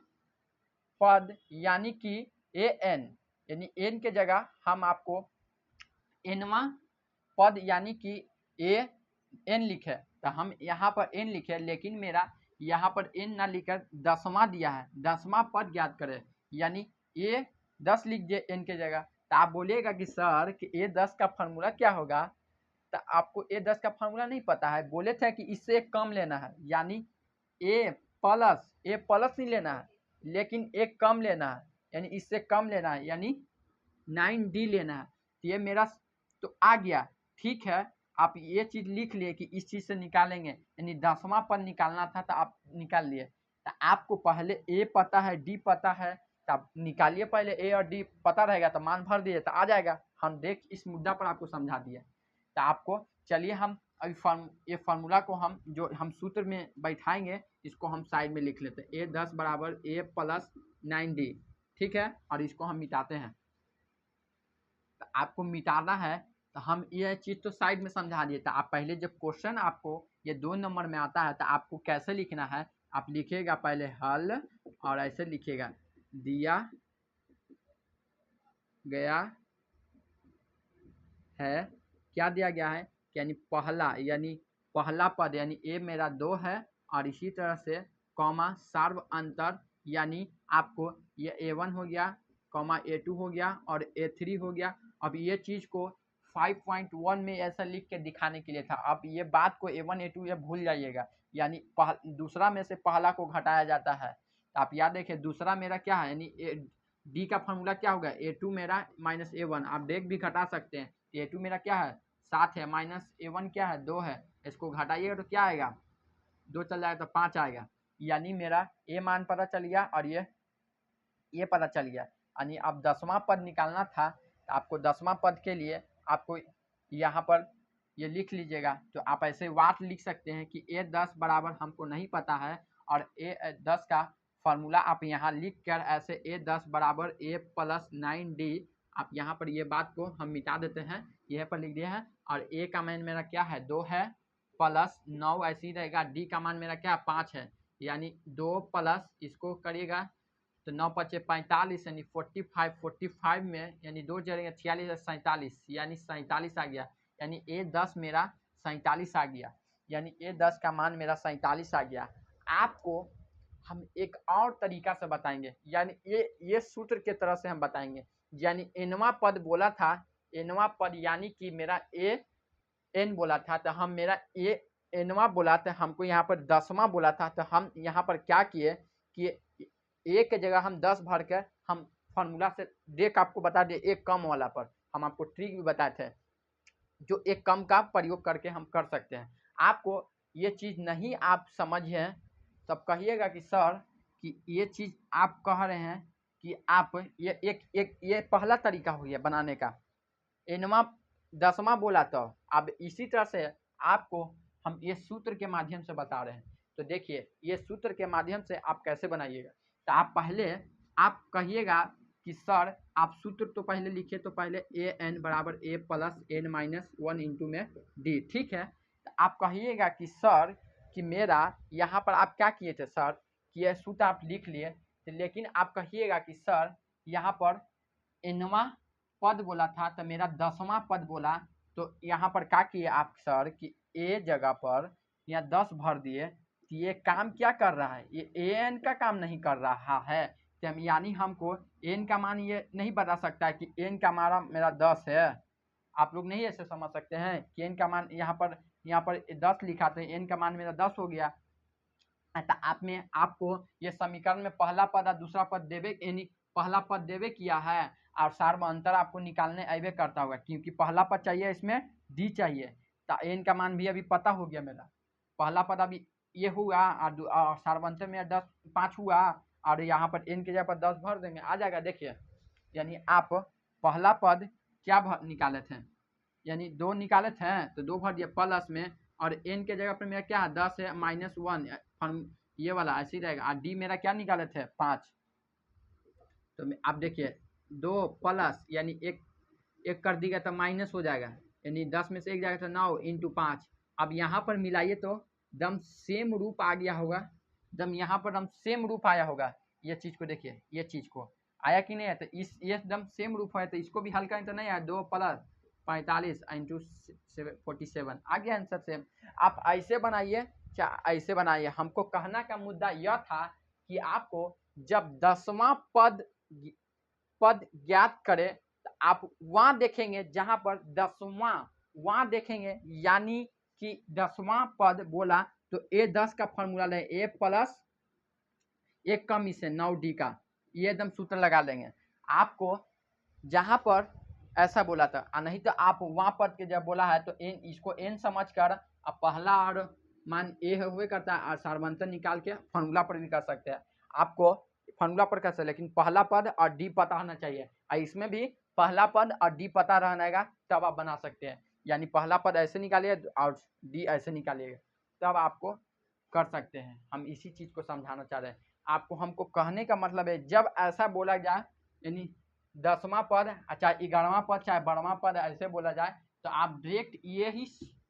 पद यानी कि an, यानी n के जगह हम आपको nवां पद यानी कि an लिखे, तो हम यहाँ पर n लिखे, लेकिन मेरा यहाँ पर n ना लिखकर 10वां दिया है, 10वां पद ज्ञात करें, यानी ये 10 लिख दिए n के जगह। तो आप बोलिएगा कि सर कि A10 का फार्मूला क्या होगा, तो आपको A10 का फार्मूला नहीं पता है, बोले थे कि इससे कम लेना है, यानी A प्लस नहीं लेना है, लेकिन एक कम लेना है, यानी इससे कम लेना है, यानी 9D लेना है। तो ये मेरा तो आ गया, ठीक है। आप ये चीज लिख लिए कि इस चीज से निकालेंगे, यानी 10वां पद निकालना था तो आप निकाल लिए। तो आपको पहले A पता है, D पता है, तो आप निकालिए पहले, A और D पता रहेगा तो मान भर दिए तो आ जाएगा। हम देख इस मुद्दा पर आपको समझा दिए। तो आपको चलिए हम अभी ये फार्मूला को हम जो हम सूत्र में बैठाएंगे, इसको हम साइड में लिख लेते हैं। A10 बराबर A प्लस 9D, ठीक है, और इसको हम मिटाते हैं। तो आपको मिटाना है तो हम ये चीज़ तो साइड में समझा दिए। तो आप पहले जब क्वेश्चन आपको ये 2 नंबर में आता है तो आपको कैसे लिखना है, आप लिखिएगा पहले हल और ऐसे लिखिएगा, दिया गया है, क्या दिया गया है, यानी पहला पद यानी A मेरा 2 है और इसी तरह से कॉमा सार्व अंतर, यानी आपको ये A1 हो गया, कॉमा A2 हो गया और A3 हो गया। अब ये चीज़ को 5.1 में ऐसा लिख के दिखाने के लिए था। अब ये बात को A1 A2 ये भूल जाइएगा, यानी दूसरा में से पहला को घटाया जाता है। तो आप याद रखिए दूसरा मेरा क्या है, यानी D का फॉर्मूला क्या होगा, A2 मेरा माइनस A1, आप देख भी घटा सकते हैं। A2 मेरा क्या है 7 है, माइनस A1 क्या है 2 है, इसको घटाइएगा तो क्या आएगा 2 चल जाएगा तो 5 आएगा, यानी मेरा A मान पता चल गया और ये पता चल गया। यानी अब 10वां पद निकालना था तो आपको 10वां पद के लिए आपको यहाँ पर ये लिख लीजिएगा। तो आप ऐसे वाट लिख सकते हैं कि A10 बराबर हमको नहीं पता है और A10 का फार्मूला आप यहाँ लिख कर ऐसे A10 बराबर A प्लस 9D, आप यहाँ पर ये बात को हम मिटा देते हैं, यह पर लिख दिया है। और A का मान मेरा क्या है 2 है, प्लस 9 ऐसे ही रहेगा, D का मान मेरा क्या 5 है, यानी 2 प्लस इसको करिएगा तो 9 पचे 45, यानी 45 में यानी 2 जगह 46 47, यानी 47 आ गया, यानी A10 मेरा 47 आ गया, यानी A10 का मान मेरा 47 आ गया। आपको हम एक और तरीका से बताएंगे, यानी ये सूत्र के तरह से हम बताएंगे। यानी nवां पद बोला था एनवा पद यानी कि मेरा ए एन बोला था तो हम मेरा ए एनवा बोला था, हमको यहाँ पर 10वां बोला था तो हम यहाँ पर क्या किए कि ए के जगह हम 10 भर कर हम फार्मूला से देख आपको बता दिए एक कम वाला पर हम आपको ट्रिक भी बताए थे जो एक कम का प्रयोग करके हम कर सकते हैं। आपको ये चीज़ नहीं आप समझे तब कहिएगा कि सर कि ये चीज़ आप कह रहे हैं कि आप ये एक ये पहला तरीका हो गया बनाने का, एनवा 10वां बोला तो अब इसी तरह से आपको हम ये सूत्र के माध्यम से बता रहे हैं। तो देखिए ये सूत्र के माध्यम से आप कैसे बनाइएगा, तो आप पहले आप कहिएगा कि सर आप सूत्र तो पहले लिखिए, तो पहले ए एन बराबर A plus N minus 1 into में डी, ठीक है। तो आप कहिएगा कि सर कि मेरा यहाँ पर आप क्या किए थे सर कि यह सूत्र आप लिख लिए, तो लेकिन आप कहिएगा कि सर यहाँ पर एनवा पद बोला था तो मेरा 10वां पद बोला, तो यहाँ पर क्या किए आप सर कि ए जगह पर यहाँ 10 भर दिए, तो ये काम क्या कर रहा है, ये ए एन का काम नहीं कर रहा है। तो हम यानी हमको एन का मान ये नहीं बता सकता है कि एन का मान मेरा 10 है। आप लोग नहीं ऐसे समझ सकते हैं कि एन का मान यहाँ पर 10 लिखा तो एन का मान मेरा 10 हो गया। तो आप में आपको ये समीकरण में पहला पद और दूसरा पद देवे यानी पहला पद देवे किया है और सार्व अंतर आपको निकालने अबे करता होगा, क्योंकि पहला पद चाहिए इसमें डी चाहिए। तो एन का मान भी अभी पता हो गया, मेरा पहला पद अभी ये हुआ और सार्वंतर में 10 5 हुआ और यहाँ पर एन के जगह पर 10 भर देंगे आ जाएगा। देखिए यानी आप पहला पद क्या निकाले थे, यानी 2 निकाले थे तो 2 भर दिया प्लस में, और एन के जगह पर मेरा क्या है 10 है -1 ये वाला ऐसे ही रहेगा। और डी मेरा क्या निकाले थे 5, तो आप देखिए 2 प्लस यानी एक कर दिया तो माइनस हो जाएगा, यानी 10 में से 1 जाएगा तो 9 इंटू 5। अब यहाँ पर मिलाइए तो दम सेम रूप आ गया होगा, दम यहाँ पर दम सेम रूप आया होगा। ये चीज़ को देखिए, ये चीज़ को आया कि नहीं है, तो इस ये एकदम सेम रूप है, तो इसको भी हल करें तो नहीं आया, 2 प्लस 45 इंटू 47 आ गया आंसर सेम। आप ऐसे बनाइए चाहे ऐसे बनाइए, हमको कहना का मुद्दा यह था कि आपको जब 10वां पद ज्ञात करें तो आप वहां देखेंगे जहां पर 10वां वहां देखेंगे, यानी कि 10वां पद बोला तो A10 का फॉर्मूला लें ए प्लस एक कम इसे 9D का, ये एकदम सूत्र लगा लेंगे। आपको जहां पर ऐसा बोला था नहीं तो आप वहां पद के जब बोला है तो एन इसको एन समझ कर अब पहला और मान ए हुए करता है और सार्वंतर निकाल के फॉर्मूला पर भी कर सकते हैं। आपको फॉर्मूला पर कैसे, लेकिन पहला पद और डी पता होना चाहिए, और इसमें भी पहला पद और डी पता रहनेगा तब आप बना सकते हैं। यानी पहला पद ऐसे निकालिए और डी ऐसे निकालिएगा तब आपको कर सकते हैं। हम इसी चीज़ को समझाना चाह रहे हैं आपको। हमको कहने का मतलब है जब ऐसा बोला जाए यानी 10वां पद चाहे 11वां पद चाहे 12वां पद ऐसे बोला जाए तो आप डायरेक्ट यही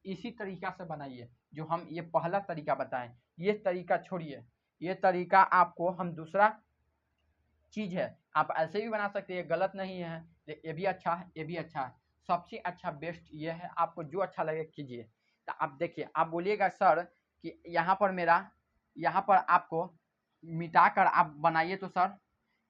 इसी तरीका से बनाइए जो हम ये पहला तरीका बताएं। ये तरीका छोड़िए, ये तरीका आपको हम दूसरा चीज़ है, आप ऐसे भी बना सकते हैं, गलत नहीं है, ये भी अच्छा है ये भी अच्छा है। सबसे अच्छा बेस्ट ये है, आपको जो अच्छा लगे कीजिए। तो आप देखिए आप बोलिएगा सर कि यहाँ पर मेरा यहाँ पर आपको मिटाकर आप बनाइए तो सर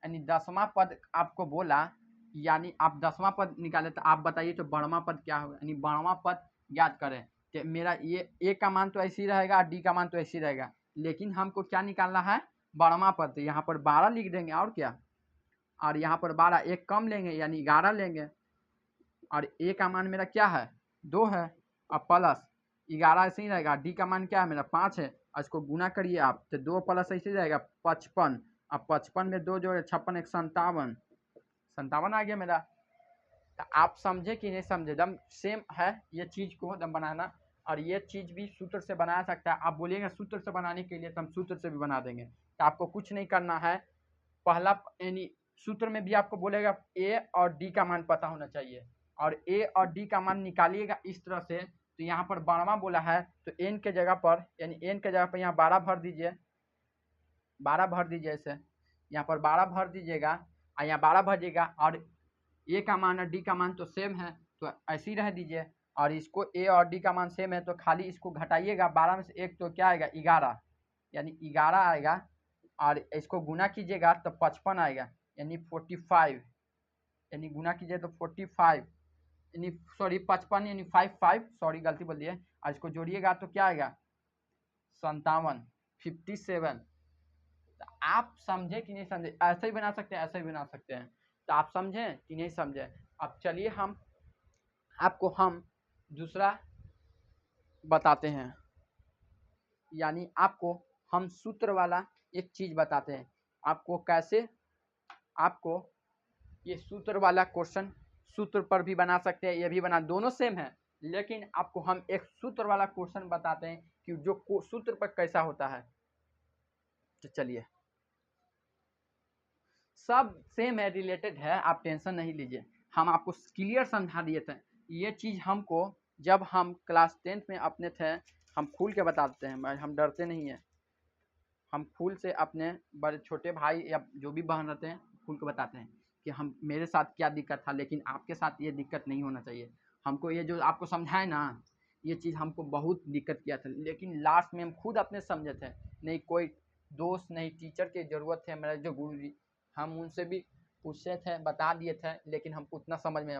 यानी 10वां पद आपको बोला, यानी आप 10वां पद निकाले तो आप बताइए तो 12वां पद क्या होगा, यानी 12वां पद याद करें। तो मेरा ये ए का मान तो ऐसे ही रहेगा और डी का मान तो ऐसे ही रहेगा, लेकिन हमको क्या निकालना है 12वां पद, तो यहाँ पर 12 लिख देंगे और क्या, और यहाँ पर 12 एक कम लेंगे यानी 11 लेंगे, और ए का मान मेरा क्या है 2 है और प्लस 11 ऐसे ही रहेगा। डी का मान क्या है मेरा 5 है और इसको गुना करिए आप तो 2 प्लस ऐसे ही रहेगा 55, अब 55 में 2 जोड़े 56 एक 57 आ गया मेरा। तो आप समझे कि नहीं समझे, दम सेम है ये चीज़ को दम बनाना, और ये चीज़ भी सूत्र से बनाया सकता है। आप बोलिएगा सूत्र से बनाने के लिए तो हम सूत्र से भी बना देंगे। तो आपको कुछ नहीं करना है, पहला यानी सूत्र में भी आपको बोलेगा ए और डी का मान पता होना चाहिए, और ए और डी का मान निकालिएगा इस तरह से। तो यहाँ पर 12वां बोला है तो एन के जगह पर यानी एन के जगह पर यहाँ 12 भर दीजिए, 12 भर दीजिए, ऐसे यहाँ पर 12 भर दीजिएगा और यहाँ 12 भरिएगा, और ए का मान और डी का मान तो सेम है तो ऐसे ही रह दीजिए, और इसको ए और डी का मान सेम है तो खाली इसको घटाइएगा, 12 में से 1 तो क्या आएगा 11, यानी 11 आएगा, और इसको गुना कीजिएगा तो 55 आएगा यानी 45, यानी गुना कीजिए तो 45 यानी सॉरी 55 यानी 55 सॉरी गलती बोल दिए, आज को जोड़िएगा तो क्या आएगा 57 57। तो आप समझे कि नहीं समझे, ऐसे ही बना सकते हैं ऐसे ही बना सकते हैं, तो आप समझे कि नहीं समझे। अब चलिए हम दूसरा बताते हैं, यानी आपको हम सूत्र वाला एक चीज बताते हैं, आपको कैसे आपको ये सूत्र वाला क्वेश्चन सूत्र पर भी बना सकते हैं, ये भी बना, दोनों सेम है, लेकिन आपको हम एक सूत्र वाला क्वेश्चन बताते हैं कि जो सूत्र पर कैसा होता है। तो चलिए सब सेम है, रिलेटेड है, आप टेंशन नहीं लीजिए, हम आपको क्लियर समझा दिए थे। ये चीज़ हमको जब हम क्लास 10th में अपने थे, हम खुल के बताते हैं, हम डरते नहीं हैं, हम खुल से अपने बड़े छोटे भाई या जो भी बहन रहते हैं खुल के बताते हैं कि हम मेरे साथ क्या दिक्कत था, लेकिन आपके साथ ये दिक्कत नहीं होना चाहिए। हमको ये जो आपको समझाए ना, ये चीज़ हमको बहुत दिक्कत किया था, लेकिन लास्ट में हम खुद अपने समझे थे, नहीं कोई दोस्त नहीं टीचर की ज़रूरत है, मेरा जो गुरु जी हम उनसे भी पूछे थे, बता दिए थे, लेकिन हमको उतना समझ में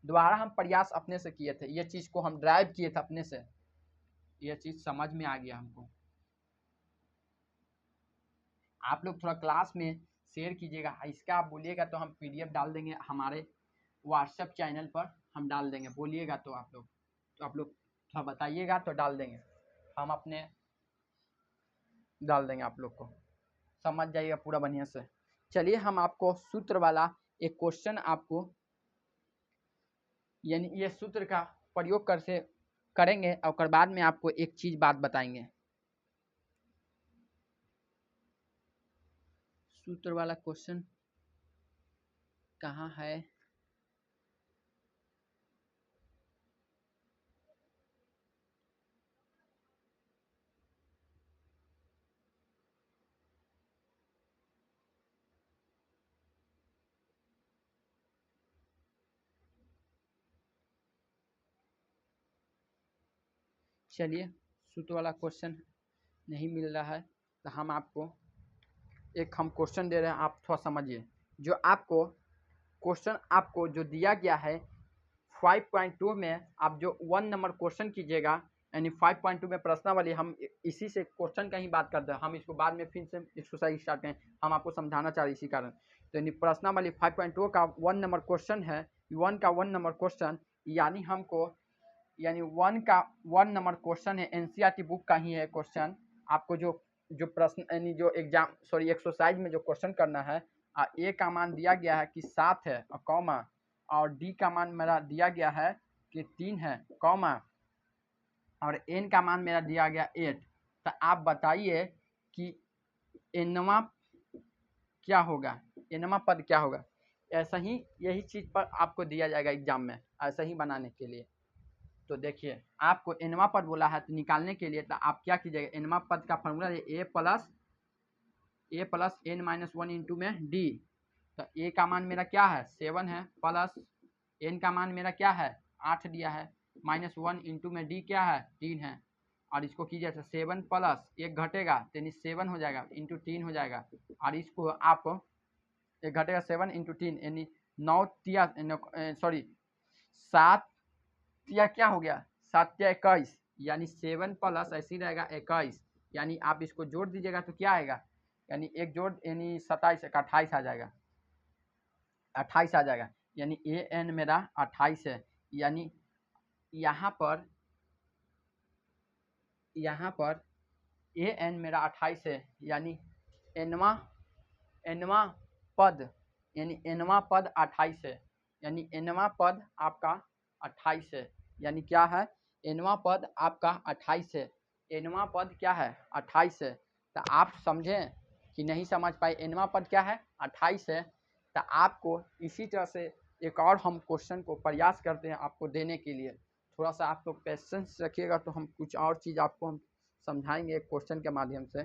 दोबारा हम प्रयास अपने से किए थे, ये चीज़ को हम ड्राइव किए थे अपने से, ये चीज़ समझ में आ गया हमको। आप लोग थोड़ा क्लास में शेयर कीजिएगा, इसका आप बोलिएगा तो हम पीडीएफ डाल देंगे हमारे व्हाट्सएप चैनल पर, हम डाल देंगे, बोलिएगा तो आप लोग थोड़ा बताइएगा तो डाल देंगे, हम अपने डाल देंगे, आप लोग को समझ जाइएगा पूरा बढ़िया से। चलिए हम आपको सूत्र वाला एक क्वेश्चन आपको, यानी ये सूत्र का प्रयोग करेंगे और बाद में आपको एक चीज़ बात बताएंगे। सूत्र वाला क्वेश्चन कहाँ है, चलिए सूत्र वाला क्वेश्चन नहीं मिल रहा है, तो हम आपको एक हम क्वेश्चन दे रहे हैं, आप थोड़ा समझिए। जो आपको क्वेश्चन आपको जो दिया गया है 5.2 में, आप जो 1 नंबर क्वेश्चन कीजिएगा, यानी 5.2 में प्रश्नावली, हम इसी से क्वेश्चन का ही बात करते हैं, हम इसको बाद में फिर से एक्सरसाइज स्टार्ट करें, हम आपको समझाना चाह रहे इसी कारण। तो यानी प्रश्नावली 5.2 का 1 नंबर क्वेश्चन है, 1 का 1 नंबर क्वेश्चन, यानी हमको यानी 1 का 1 नंबर क्वेश्चन है, एनसीईआरटी बुक का ही है क्वेश्चन। आपको जो जो प्रश्न यानी जो एग्जाम सॉरी एक्सरसाइज में जो क्वेश्चन करना है, ए का मान दिया गया है कि 7 है और कॉमा, और डी का मान मेरा दिया गया है कि 3 है कॉमा, और एन का मान मेरा दिया गया 8। तो आप बताइए कि एनवा क्या होगा, एनवा पद क्या होगा। ऐसा ही यही चीज़ पर आपको दिया जाएगा एग्जाम में, ऐसा ही बनाने के लिए। तो देखिए आपको एनवा पद बोला है, तो निकालने के लिए तो आप क्या कीजिएगा, एनवा पद का फॉर्मूला है ए प्लस एन माइनस 1 इंटू में डी। तो ए का मान मेरा क्या है 7 है, प्लस एन का मान मेरा क्या है 8 दिया है, माइनस 1 इंटू में डी क्या है 3 है, और इसको कीजिए तो 7 प्लस एक घटेगा यानी 7 हो जाएगा इंटू 3 हो जाएगा, और इसको आप एक घटेगा 7 इंटू 3 यानी 9 तिया सॉरी 7 या क्या हो गया 7 या 21, यानी 7 प्लस ऐसे ही रहेगा 21, यानी आप इसको जोड़ दीजिएगा तो क्या आएगा, यानी एक जोड़ यानी 27 का 28 आ जाएगा, 28 आ जाएगा, यानी ए एन मेरा 28 है। यानी यहाँ पर ए एन मेरा 28 है, यानी एनवा पद यानी एनवा पद 28 है, यानी एनवा पद आपका 28 है, यानी क्या है एनवा पद आपका 28 है, एनवा पद क्या है 28 है। तो आप समझें कि नहीं समझ पाए, एनवा पद क्या है 28 है। तो आपको इसी तरह से एक और हम क्वेश्चन को प्रयास करते हैं आपको देने के लिए, थोड़ा सा आप लोग पेशेंस रखिएगा, तो हम कुछ और चीज़ आपको हम समझाएंगे क्वेश्चन के माध्यम से,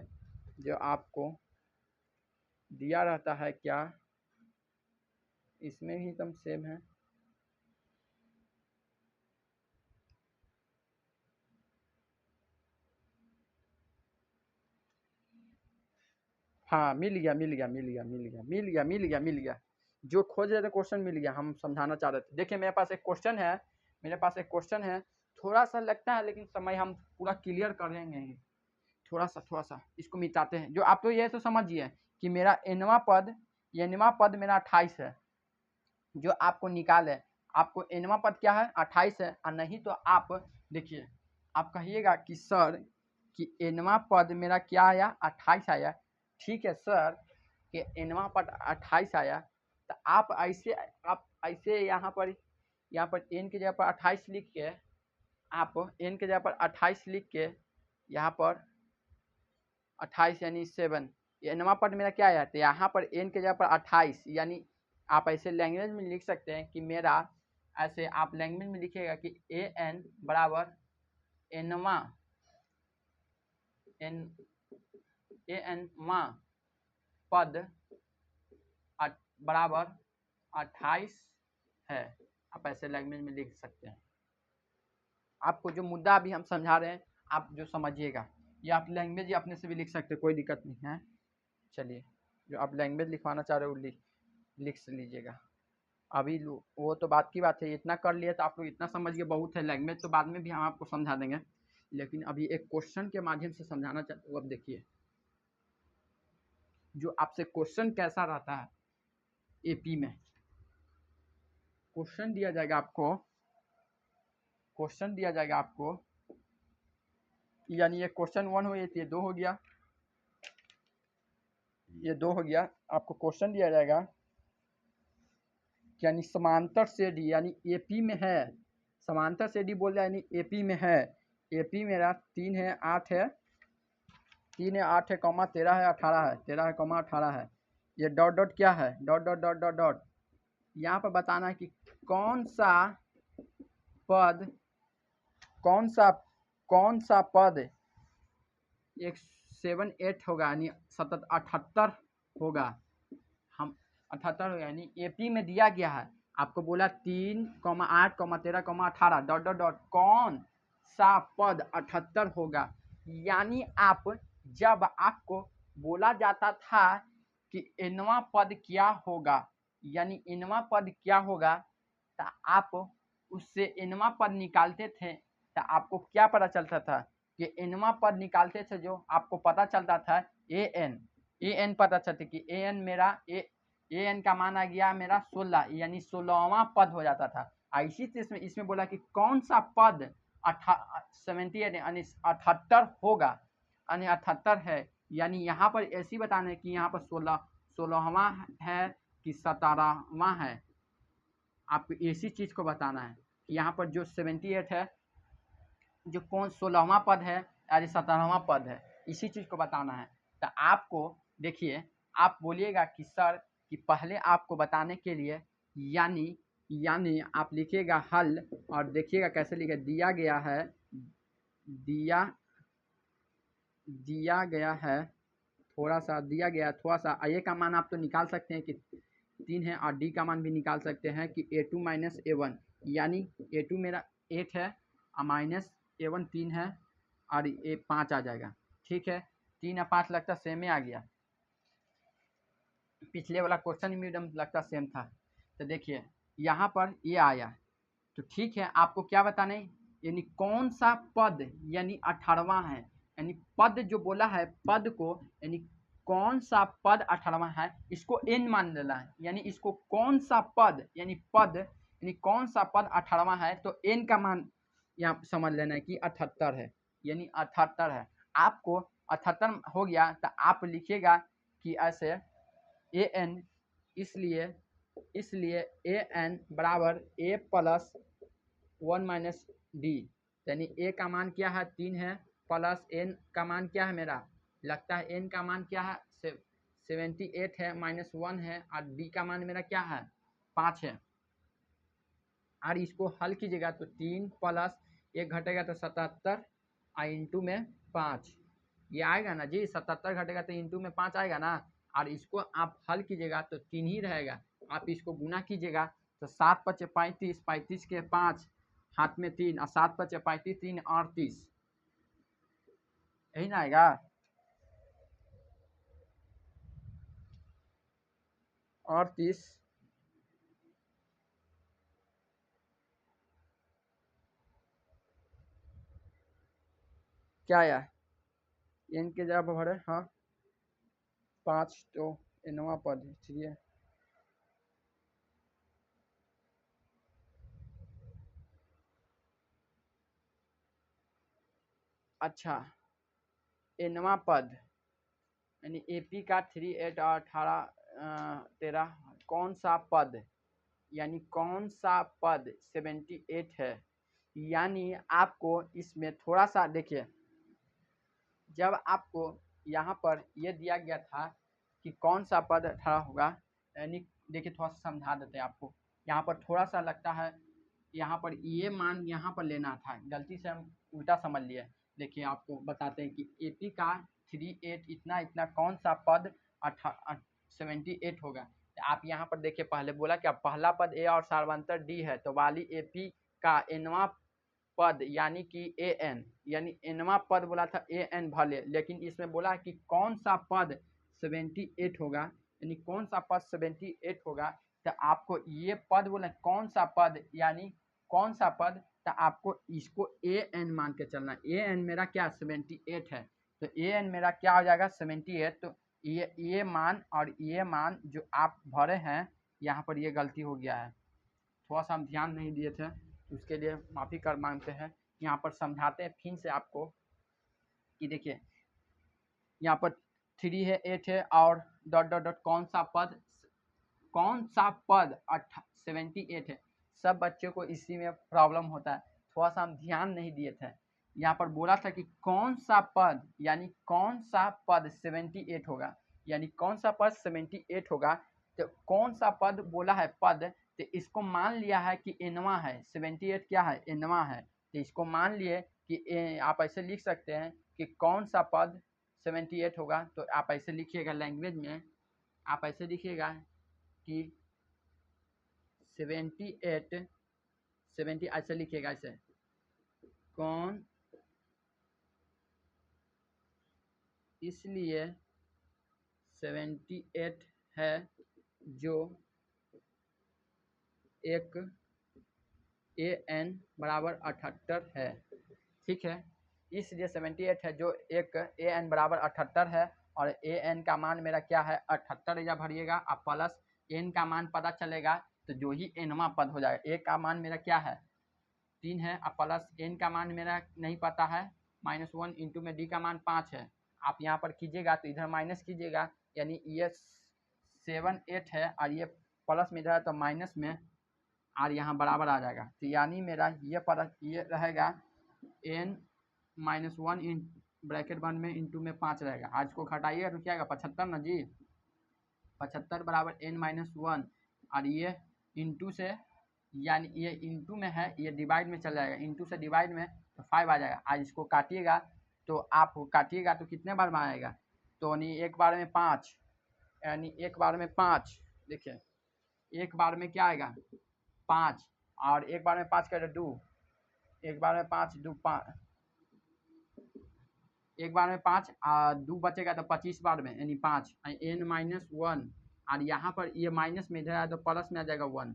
जो आपको दिया रहता है क्या, इसमें भी एकदम सेम है। हाँ मिल गया। जो खोज रहे थे क्वेश्चन मिल गया, हम समझाना चाह रहे थे। देखिए मेरे पास एक क्वेश्चन है, थोड़ा सा लगता है लेकिन समय हम पूरा क्लियर कर लेंगे। थोड़ा सा इसको मिटाते हैं। जो आप तो ये तो समझिए कि मेरा एनवा पद मेरा 28 है, जो आपको निकाल है। आपको एनवा पद क्या है, 28 है। और नहीं तो आप देखिए, आप कहिएगा कि सर कि एनवा पद मेरा क्या आया, 28 आया। ठीक है सर कि एनवा पद 28 आया, तो आप ऐसे यहाँ पर एन की जगह पर 28 लिख के, आप एन की जगह पर 28 लिख के, यहाँ पर 28 यानी 7, एनवा पद मेरा क्या आया, तो यहाँ पर एन की जगह पर 28, यानी आप ऐसे लैंग्वेज में लिख सकते हैं कि मेरा, ऐसे आप लैंग्वेज में लिखिएगा कि ए एन बराबर एनवा पद बराबर 28 है। आप ऐसे लैंग्वेज में लिख सकते हैं। आपको जो मुद्दा अभी हम समझा रहे हैं आप जो समझिएगा, या आप लैंग्वेज अपने से भी लिख सकते हैं, कोई दिक्कत नहीं है। चलिए, जो आप लैंग्वेज लिखवाना चाह रहे हो लिख लीजिएगा। अभी वो तो बात की बात है, इतना कर लिया तो आप लोग इतना समझ गए, बहुत है। लैंग्वेज तो बाद में भी हम आपको समझा देंगे, लेकिन अभी एक क्वेश्चन के माध्यम से समझाना चाहते हो। अब देखिए, जो आपसे क्वेश्चन कैसा रहता है एपी में, क्वेश्चन दिया जाएगा आपको, यानी ये क्वेश्चन 1 हो, ये 2 हो गया, ये 2 हो गया। आपको क्वेश्चन दिया जाएगा यानी समांतर से डी, यानी एपी में है, समांतर से डी बोल रहा है, यानी एपी में है। एपी मेरा 3 है 8 है, 3 है 8 है, कॉमा 13 है 18 है, 13 है कॉमा 18 है। ये डॉट डॉट क्या है, dot dot dot dot dot. यहाँ पर बताना है कि कौन सा पद 178 होगा, यानी 78 होगा। हम 78 होगा, यानी एपी में दिया गया है, आपको बोला 3, 8, 13, 18 डॉट डॉट डॉट, कौन सा पद 78 होगा। यानी आप जब आपको बोला जाता था कि एनवा पद क्या होगा, यानी एनवा पद क्या होगा, तो आप उससे एनवा पद निकालते थे। तो आपको क्या पता चलता था कि एनवा पद निकालते थे, जो आपको पता चलता था ए एन पता चलता कि ए एन मेरा ए एन का मान आ गया मेरा 16, यानी 16वां पद हो जाता था। इसी इसमें बोला कि कौन सा पद 78 यानी 78 होगा, यानी 78 है। यानी यहाँ पर ऐसी बताना है कि यहाँ पर 16वां है कि 17वां है। आपको इसी चीज़ को बताना है कि यहाँ पर जो 78 है, जो कौन 16वां पद है या 17वां पद है, इसी चीज़ को बताना है। तो आपको देखिए, आप बोलिएगा कि सर कि पहले आपको बताने के लिए, यानी आप लिखिएगा हल, और देखिएगा कैसे लिखे, दिया गया है थोड़ा सा ए का मान आप तो निकाल सकते हैं कि 3 है, और डी का मान भी निकाल सकते हैं कि A2 माइनस A1, यानी A2 मेरा 8 है और माइनस A1 3 है, और ये 5 आ जाएगा। ठीक है, 3 और 5 लगता सेम ही आ गया, पिछले वाला क्वेश्चन में एकदम लगता सेम था। तो देखिए यहाँ पर ये आया, तो ठीक है, आपको क्या बताना है, यानी कौन सा पद, यानी 18वां है, यानी पद जो बोला है पद को, यानी कौन सा पद 18वां है, इसको n मान लेना है। यानी इसको कौन सा पद, यानी कौन सा पद 18वां है, तो n का मान यहाँ समझ लेना है कि 78 है, यानी 78 है। आपको 78 हो गया, तो आप लिखिएगा कि ऐसे ए एन, इसलिए ए एन बराबर ए प्लस 1 माइनस डी, यानी ए का मान क्या है 3 है, प्लस एन का मान क्या है मेरा, लगता है एन का मान क्या है 78 है, माइनस 1 है, और डी का मान मेरा क्या है 5 है। और इसको हल कीजिएगा तो 3 प्लस 1 घटेगा तो 77, और इंटू में 5, ये आएगा ना जी, 77 घटेगा तो इंटू में 5 आएगा ना। और इसको आप हल कीजिएगा तो 3 ही रहेगा, आप इसको गुना कीजिएगा तो 7 × 5 = 35, 35 के 5 हाथ में 3, और 7 × 5 = 35, 3 × 38, यही ना आएगा। 38 क्या आया, एन के जगह पर भरे, हाँ 5, तो एनवा पद चलिए अच्छा एनवा पद यानी एपी का 3, 8 और 18 13 कौन सा पद यानी कौन सा पद 78 है। यानी आपको इसमें थोड़ा सा देखिए, जब आपको यहाँ पर ये दिया गया था कि कौन सा पद 18 होगा, यानी देखिए थोड़ा सा समझा देते हैं आपको। यहाँ पर थोड़ा सा लगता है यहाँ पर ये मान यहाँ पर लेना था, गलती से हम उल्टा समझ लिए। देखिए आपको बताते हैं कि एपी का 3, 8 इतना इतना कौन सा पद 78 होगा। आप यहाँ पर देखिए, पहले बोला क्या पहला पद ए और सार्वंतर डी है, तो वाली एपी का एनवा पद यानी कि ए एन, यानी एनवा पद बोला था ए एन भले, लेकिन इसमें बोला कि कौन सा पद 78 होगा, यानी कौन सा पद 78 होगा। तो आपको ये पद बोला कौन सा पद यानी कौन सा पद, तो आपको इसको ए एन मान के चलना। ए एन मेरा क्या 78 है, तो ए एन मेरा क्या हो जाएगा 78। तो ये मान और ये मान जो आप भरे हैं यहाँ पर ये गलती हो गया है, थोड़ा सा हम ध्यान नहीं दिए थे, उसके लिए माफ़ी कर मांगते हैं। यहाँ पर समझाते हैं फिर से आपको कि देखिए यहाँ पर 3 है 8 है और डॉट डॉट डॉट कौन सा पद 78 है। सब बच्चों को इसी में प्रॉब्लम होता है, थोड़ा सा हम ध्यान नहीं दिए थे। यहाँ पर बोला था कि कौन सा पद यानी कौन सा पद 78 होगा, यानी कौन सा पद 78 होगा। तो कौन सा पद बोला है पद, तो इसको मान लिया है कि एनवा है, 78 क्या है एनवा है, तो इसको मान लिए कि आप ऐसे लिख सकते हैं कि कौन सा पद 78 होगा। तो आप ऐसे लिखिएगा लैंग्वेज में, आप ऐसे लिखिएगा कि 78 ऐसे लिखिएगा ऐसे, कौन इसलिए 78 है जो एक ए एन बराबर 78 है, ठीक है। इसलिए 78 है जो एक ए एन बराबर 78 है, और ए एन का मान मेरा क्या है 78 या भरिएगा आप, प्लस एन का मान पता चलेगा तो जो ही एनवा पद हो जाएगा। ए का मान मेरा क्या है 3 है, अब प्लस एन का मान मेरा नहीं पता है -1 इंटू में डी का मान 5 है। आप यहाँ पर कीजिएगा तो इधर माइनस कीजिएगा, यानी ये 7 8 है और ये प्लस में इधर है तो माइनस में और यहाँ बराबर आ जाएगा। तो यानी मेरा ये रहेगा n-1 इन ब्रैकेट 1 में इंटू में 5 रहेगा। आज को घटाइएगा तो क्या आएगा 75 ना जी, 75 बराबर n-1 और ये इंटू से, यानी ये इंटू में है ये डिवाइड में चल जाएगा, इंटू से डिवाइड में तो 5 आ जाएगा। आज इसको काटिएगा तो आप काटिएगा तो कितने बार में आएगा, तो यानी एक बार में 5, यानी एक बार में 5, देखिए एक बार में क्या आएगा 5 और एक बार में 5 का 2, एक बार में 5 2 5, एक बार में 5 2 बचेगा तो 25 बार में, यानी 5 n-1 और यहाँ पर ये माइनस में इधर आया तो प्लस में आ जाएगा 1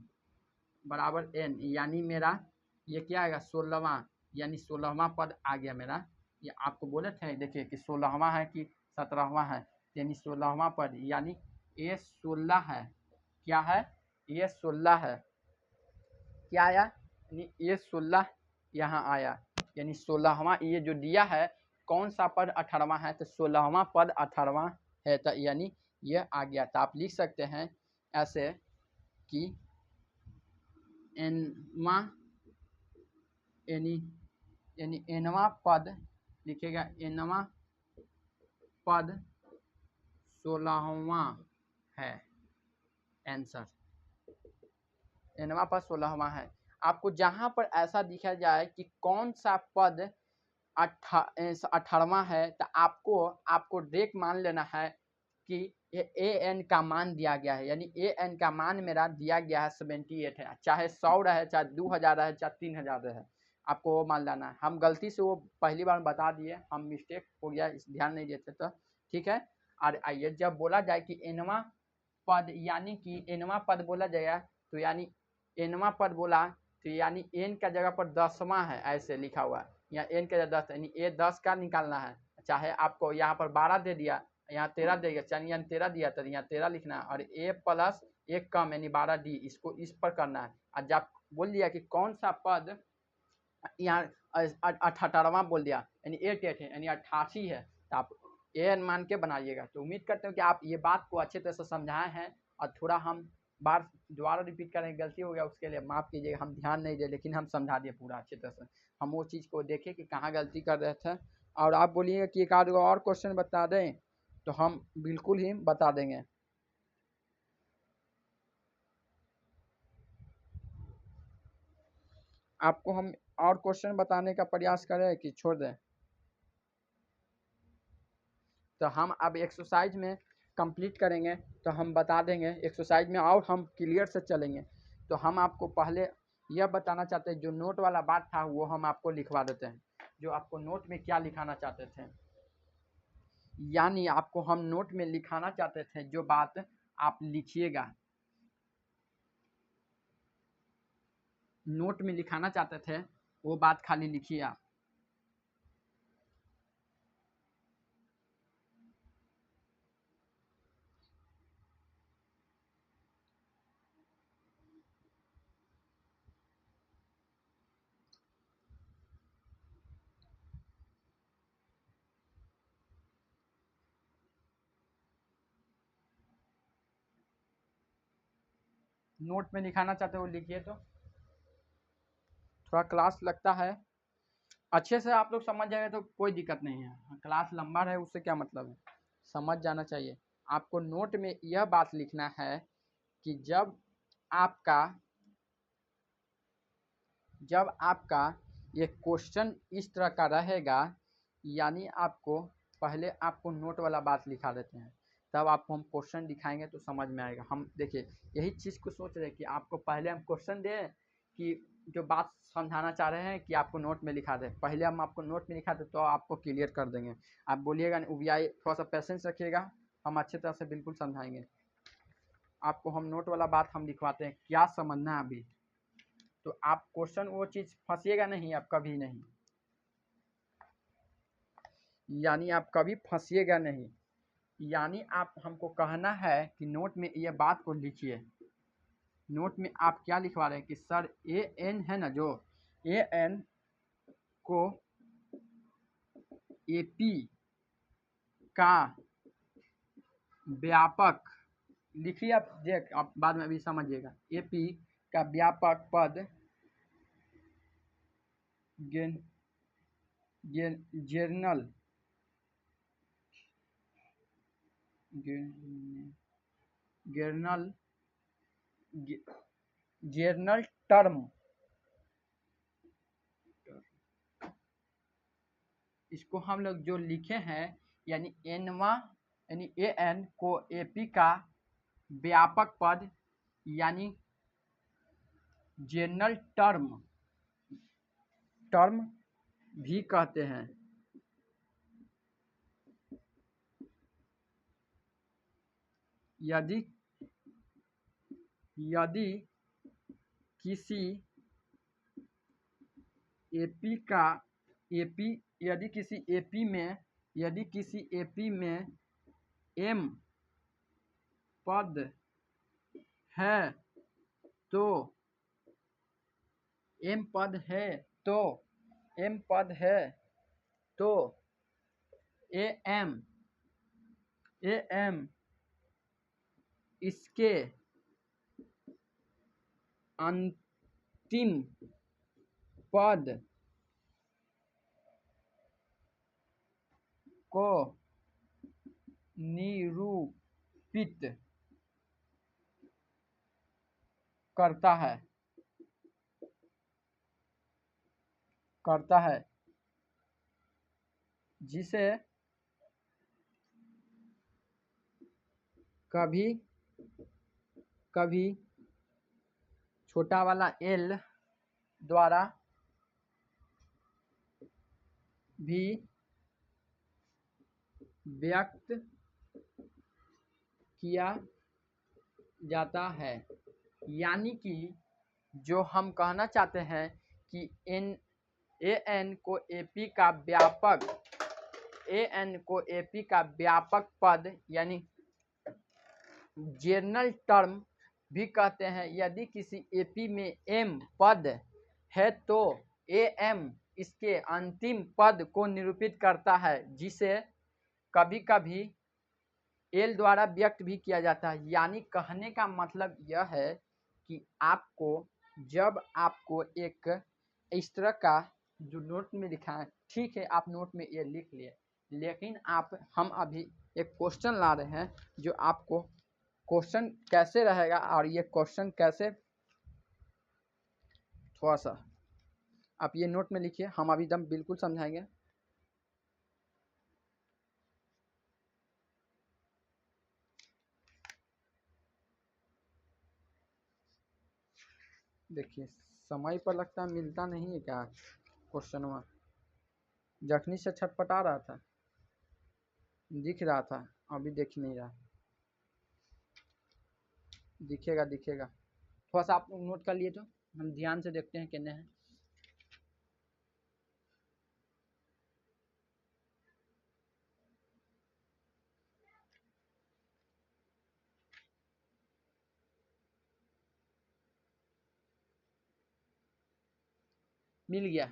बराबर n, यानी मेरा ये क्या आएगा 16वां, यानी 16वां पद आ गया मेरा। ये आपको बोले थे देखिए कि 16वां है कि 17वां है, यानी 16वां पद, यानी ये 16 है, क्या है ये 16 है, क्या आया यानी ये 16 यहाँ आया, यानी 16वां ये जो दिया है कौन सा पद 18वां है, तो 16वां पद 18वां है, तो यानी ये आ गया। तो आप लिख सकते हैं ऐसे कि एनवा यानी एनवा पद लिखेगा, एनवा पद 16वां है, आंसर एनवा पद 16वां है। आपको जहाँ पर ऐसा दिखा जाए कि कौन सा पद 18वां है, तो आपको डायरेक्ट मान लेना है कि ए एन का मान दिया गया है, यानी ए एन का मान मेरा दिया गया है 78 है, चाहे 100 रहे, चाहे 2000 रहे, चाहे 3000 रहे, आपको वो मान लेना है। हम गलती से वो पहली बार बता दिए, हम मिस्टेक हो गया, इस ध्यान नहीं देते तो ठीक है। और आइए जब बोला जाए कि एनवा पद, यानी कि एनवा पद बोला जाएगा तो यानी एनवा पद बोला तो यानी एन का जगह पर 10वां है ऐसे लिखा हुआ, या n के 10 यानी a 10 का निकालना है। चाहे आपको यहाँ पर 12 दे दिया, यहाँ 13 दे दिया, यानी 13 दिया तो यहाँ 13 लिखना है, और a प्लस एक कम यानी 12d इसको इस पर करना है। और जब बोल दिया कि कौन सा पद यहाँ 18वां बोल दिया यानी 88 है यानी 88 है, तो आप एन मान के बनाइएगा। तो उम्मीद करते हो कि आप ये बात को अच्छे तरह से समझाए हैं, और थोड़ा हम बार दोबारा रिपीट करें, गलती हो गया उसके लिए माफ़ कीजिएगा, हम ध्यान नहीं दे, लेकिन हम समझा दिए पूरा अच्छे तरह से। हम वो चीज़ को देखें कि कहाँ गलती कर रहे थे, और आप बोलिएगा कि एक आध और क्वेश्चन बता दें तो हम बिल्कुल ही बता देंगे। आपको हम और क्वेश्चन बताने का प्रयास करें कि छोड़ दें? तो हम अब एक्सरसाइज में कंप्लीट करेंगे, तो हम बता देंगे एक्सरसाइज में, और हम क्लियर से चलेंगे। तो हम आपको पहले यह बताना चाहते हैं, जो नोट वाला बात था वो हम आपको लिखवा देते हैं, जो आपको नोट में क्या लिखाना चाहते थे, यानी आपको हम नोट में लिखाना चाहते थे जो बात आप लिखिएगा, नोट में लिखाना चाहते थे वो बात खाली लिखिए आप। नोट में लिखाना चाहते हो लिखिए। तो थोड़ा क्लास लगता है अच्छे से आप लोग समझ जाएंगे तो कोई दिक्कत नहीं है, क्लास लंबा है उससे क्या मतलब है, समझ जाना चाहिए। आपको नोट में यह बात लिखना है कि जब आपका ये क्वेश्चन इस तरह का रहेगा, यानी आपको पहले आपको नोट वाला बात लिखा देते हैं, तब आपको हम क्वेश्चन दिखाएंगे तो समझ में आएगा। हम देखिए यही चीज़ को सोच रहे हैं कि आपको पहले हम क्वेश्चन दें कि जो बात समझाना चाह रहे हैं कि आपको नोट में लिखा दें, पहले हम आपको नोट में लिखा दें तो आपको क्लियर कर देंगे। आप बोलिएगा उबियाई, थोड़ा सा पेशेंस रखिएगा, हम अच्छे तरह से बिल्कुल समझाएंगे आपको। हम नोट वाला बात हम लिखवाते हैं, क्या समझना है अभी, तो आप क्वेश्चन वो चीज़ फंसिएगा नहीं, आप कभी नहीं, यानी आप कभी फंसिएगा नहीं, यानी आप हमको कहना है कि नोट में ये बात को लिखिए। नोट में आप क्या लिखवा रहे हैं कि सर ए एन है ना, जो ए एन को ए पी का व्यापक लिखिए, आप बाद में अभी समझिएगा, ए पी का व्यापक पद जर्नल टर्म, इसको हम लोग जो लिखे हैं यानी यानी ए एन को ए पी का व्यापक पद यानी जनरल टर्म भी कहते हैं। यदि किसी एपी का यदि किसी एपी में एम पद है तो एम पद है तो ए एम इसके अंतिम पद को निरूपित करता है जिसे कभी छोटा वाला एल द्वारा भी व्यक्त किया जाता है। यानी कि जो हम कहना चाहते हैं कि एन को एपी का व्यापक, एन को एपी का व्यापक पद यानी जनरल टर्म भी कहते हैं। यदि किसी एपी में एम पद है तो एम इसके अंतिम पद को निरूपित करता है, जिसे कभी कभी एल द्वारा व्यक्त भी किया जाता है। यानी कहने का मतलब यह है कि आपको जब आपको एक इस तरह का जो नोट में लिखा है, ठीक है आप नोट में ये लिख लिए, लेकिन हम अभी एक क्वेश्चन ला रहे हैं जो आपको क्वेश्चन कैसे रहेगा और ये क्वेश्चन कैसे, थोड़ा सा आप ये नोट में लिखिए, हम अभी एकदम बिल्कुल समझाएंगे। देखिए समय पर लगता है मिलता नहीं है क्या क्वेश्चन, वहाँ जखनी से छटपटा रहा था, दिख रहा था, अभी दिख नहीं रहा, दिखेगा दिखेगा, थोड़ा सा आप नोट कर लिए तो हम ध्यान से देखते हैं कितने हैं। मिल गया।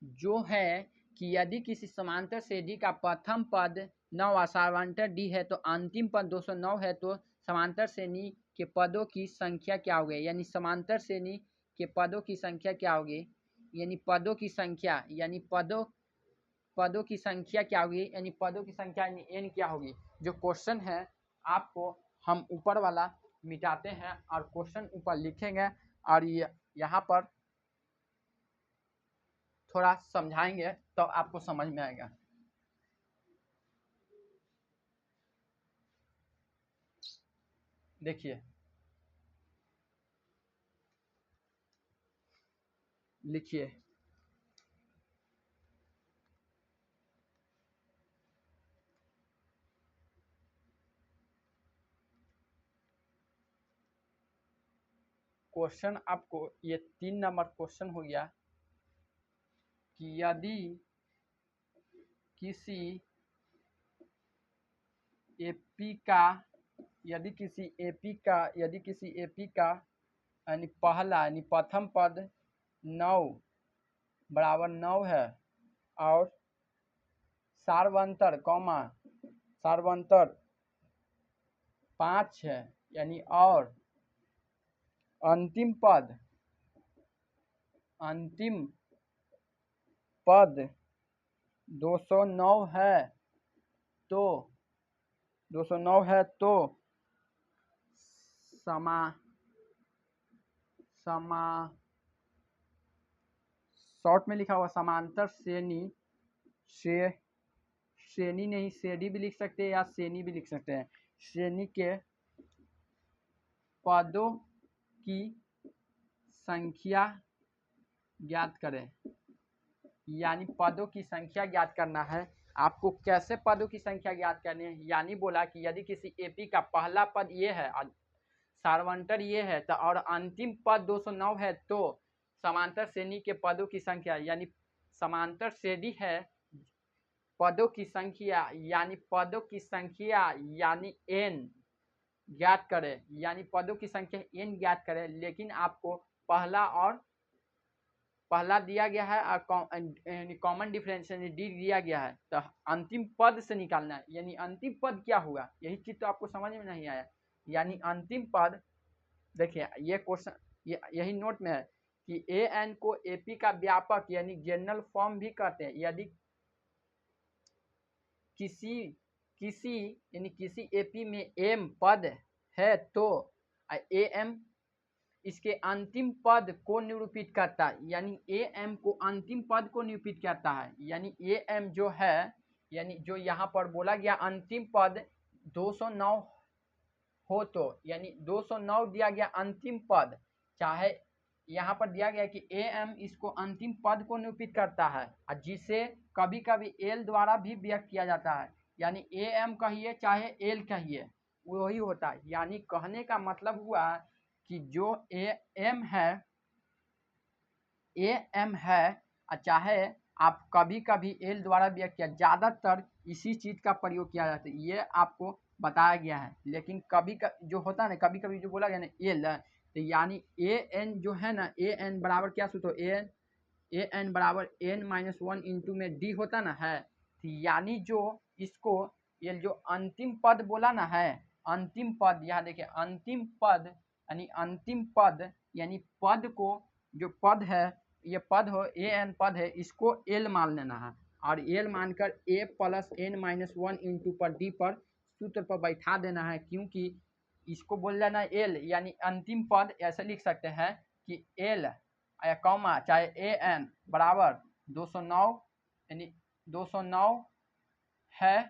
जो है कि यदि किसी समांतर श्रेणी का प्रथम पद 9 और समांतर डी है तो अंतिम पद 209 है, तो समांतर श्रेणी के पदों की संख्या क्या होगी, यानी समांतर श्रेणी के पदों की संख्या क्या होगी, यानी पदों की संख्या, यानी पदों की संख्या क्या होगी, यानी पदों की संख्या यानी एन क्या होगी। जो क्वेश्चन है आपको हम ऊपर वाला मिटाते हैं और क्वेश्चन ऊपर लिखेंगे और यहाँ पर थोड़ा समझाएंगे तो आपको समझ में आएगा। देखिए लिखिए, क्वेश्चन आपको ये 3 नंबर क्वेश्चन हो गया कि यदि किसी एपी का यानी पहला यानी प्रथम पद 9 बराबर 9 है और सार्वंतर 5 है, यानी और अंतिम पद 209 है तो शॉर्ट में लिखा हुआ समांतर श्रेणी नहीं श्रेणी भी लिख सकते हैं या श्रेणी भी लिख सकते हैं। श्रेणी के पदों की संख्या ज्ञात करें, यानी पदों की संख्या ज्ञात करना है आपको। कैसे पदों की संख्या ज्ञात करनी है, यानी बोला कि यदि किसी एपी का पहला पद ये है और सार्वंतर ये है तो और अंतिम पद 209 है तो समांतर श्रेणी के पदों की संख्या यानी समांतर श्रेणी है पदों की संख्या यानी एन ज्ञात करें, यानी पदों की संख्या एन ज्ञात करें। लेकिन आपको पहला दिया गया है और कॉमन डिफरेंस यानी डी दिया गया है, तो अंतिम पद से निकालना है। यानी अंतिम पद क्या होगा, यही चीज तो आपको समझ में नहीं आया। यानी अंतिम पद, देखिए ये क्वेश्चन यही नोट में है कि ए एन को एपी का व्यापक यानी जनरल फॉर्म भी कहते हैं। यदि किसी एपी में एम पद है तो ए एम इसके अंतिम पद को निरूपित करता है, यानी ए एम को अंतिम पद को निरूपित करता है। यानी ए एम जो है, यानी जो यहाँ पर बोला गया अंतिम पद 209 हो तो यानी 209 दिया गया अंतिम पद, चाहे यहाँ पर दिया गया कि ए एम इसको अंतिम पद को निरूपित करता है और जिसे कभी कभी एल द्वारा भी व्यक्त किया जाता है। यानी ए एम कहिए चाहे एल कहिए वही होता है। यानी कहने का मतलब हुआ कि जो ए एम है ए एम है, चाहे आप कभी कभी एल द्वारा व्यक्त किया, ज़्यादातर इसी चीज़ का प्रयोग किया जाता है, ये आपको बताया गया है। लेकिन कभी जो होता है ना, कभी कभी जो बोला गया ना एल, तो यानी ए एन जो है ना, ए एन बराबर क्या सूत्र हो, ए एन बराबर एन माइनस वन इंटू में डी होता ना है, तो यानी जो इसको ये जो अंतिम पद बोला ना है, अंतिम पद, यहाँ देखिए अंतिम पद यानी पद को, जो पद है, ये पद हो ए एन पद है, इसको एल मान लेना है, और एल मानकर A plus N minus one into पर डी पर सूत्र पर बैठा देना है, क्योंकि इसको बोल लेना एल यानी अंतिम पद, ऐसे लिख सकते हैं कि एल कॉमा चाहे ए एन बराबर 209 यानी 209 है,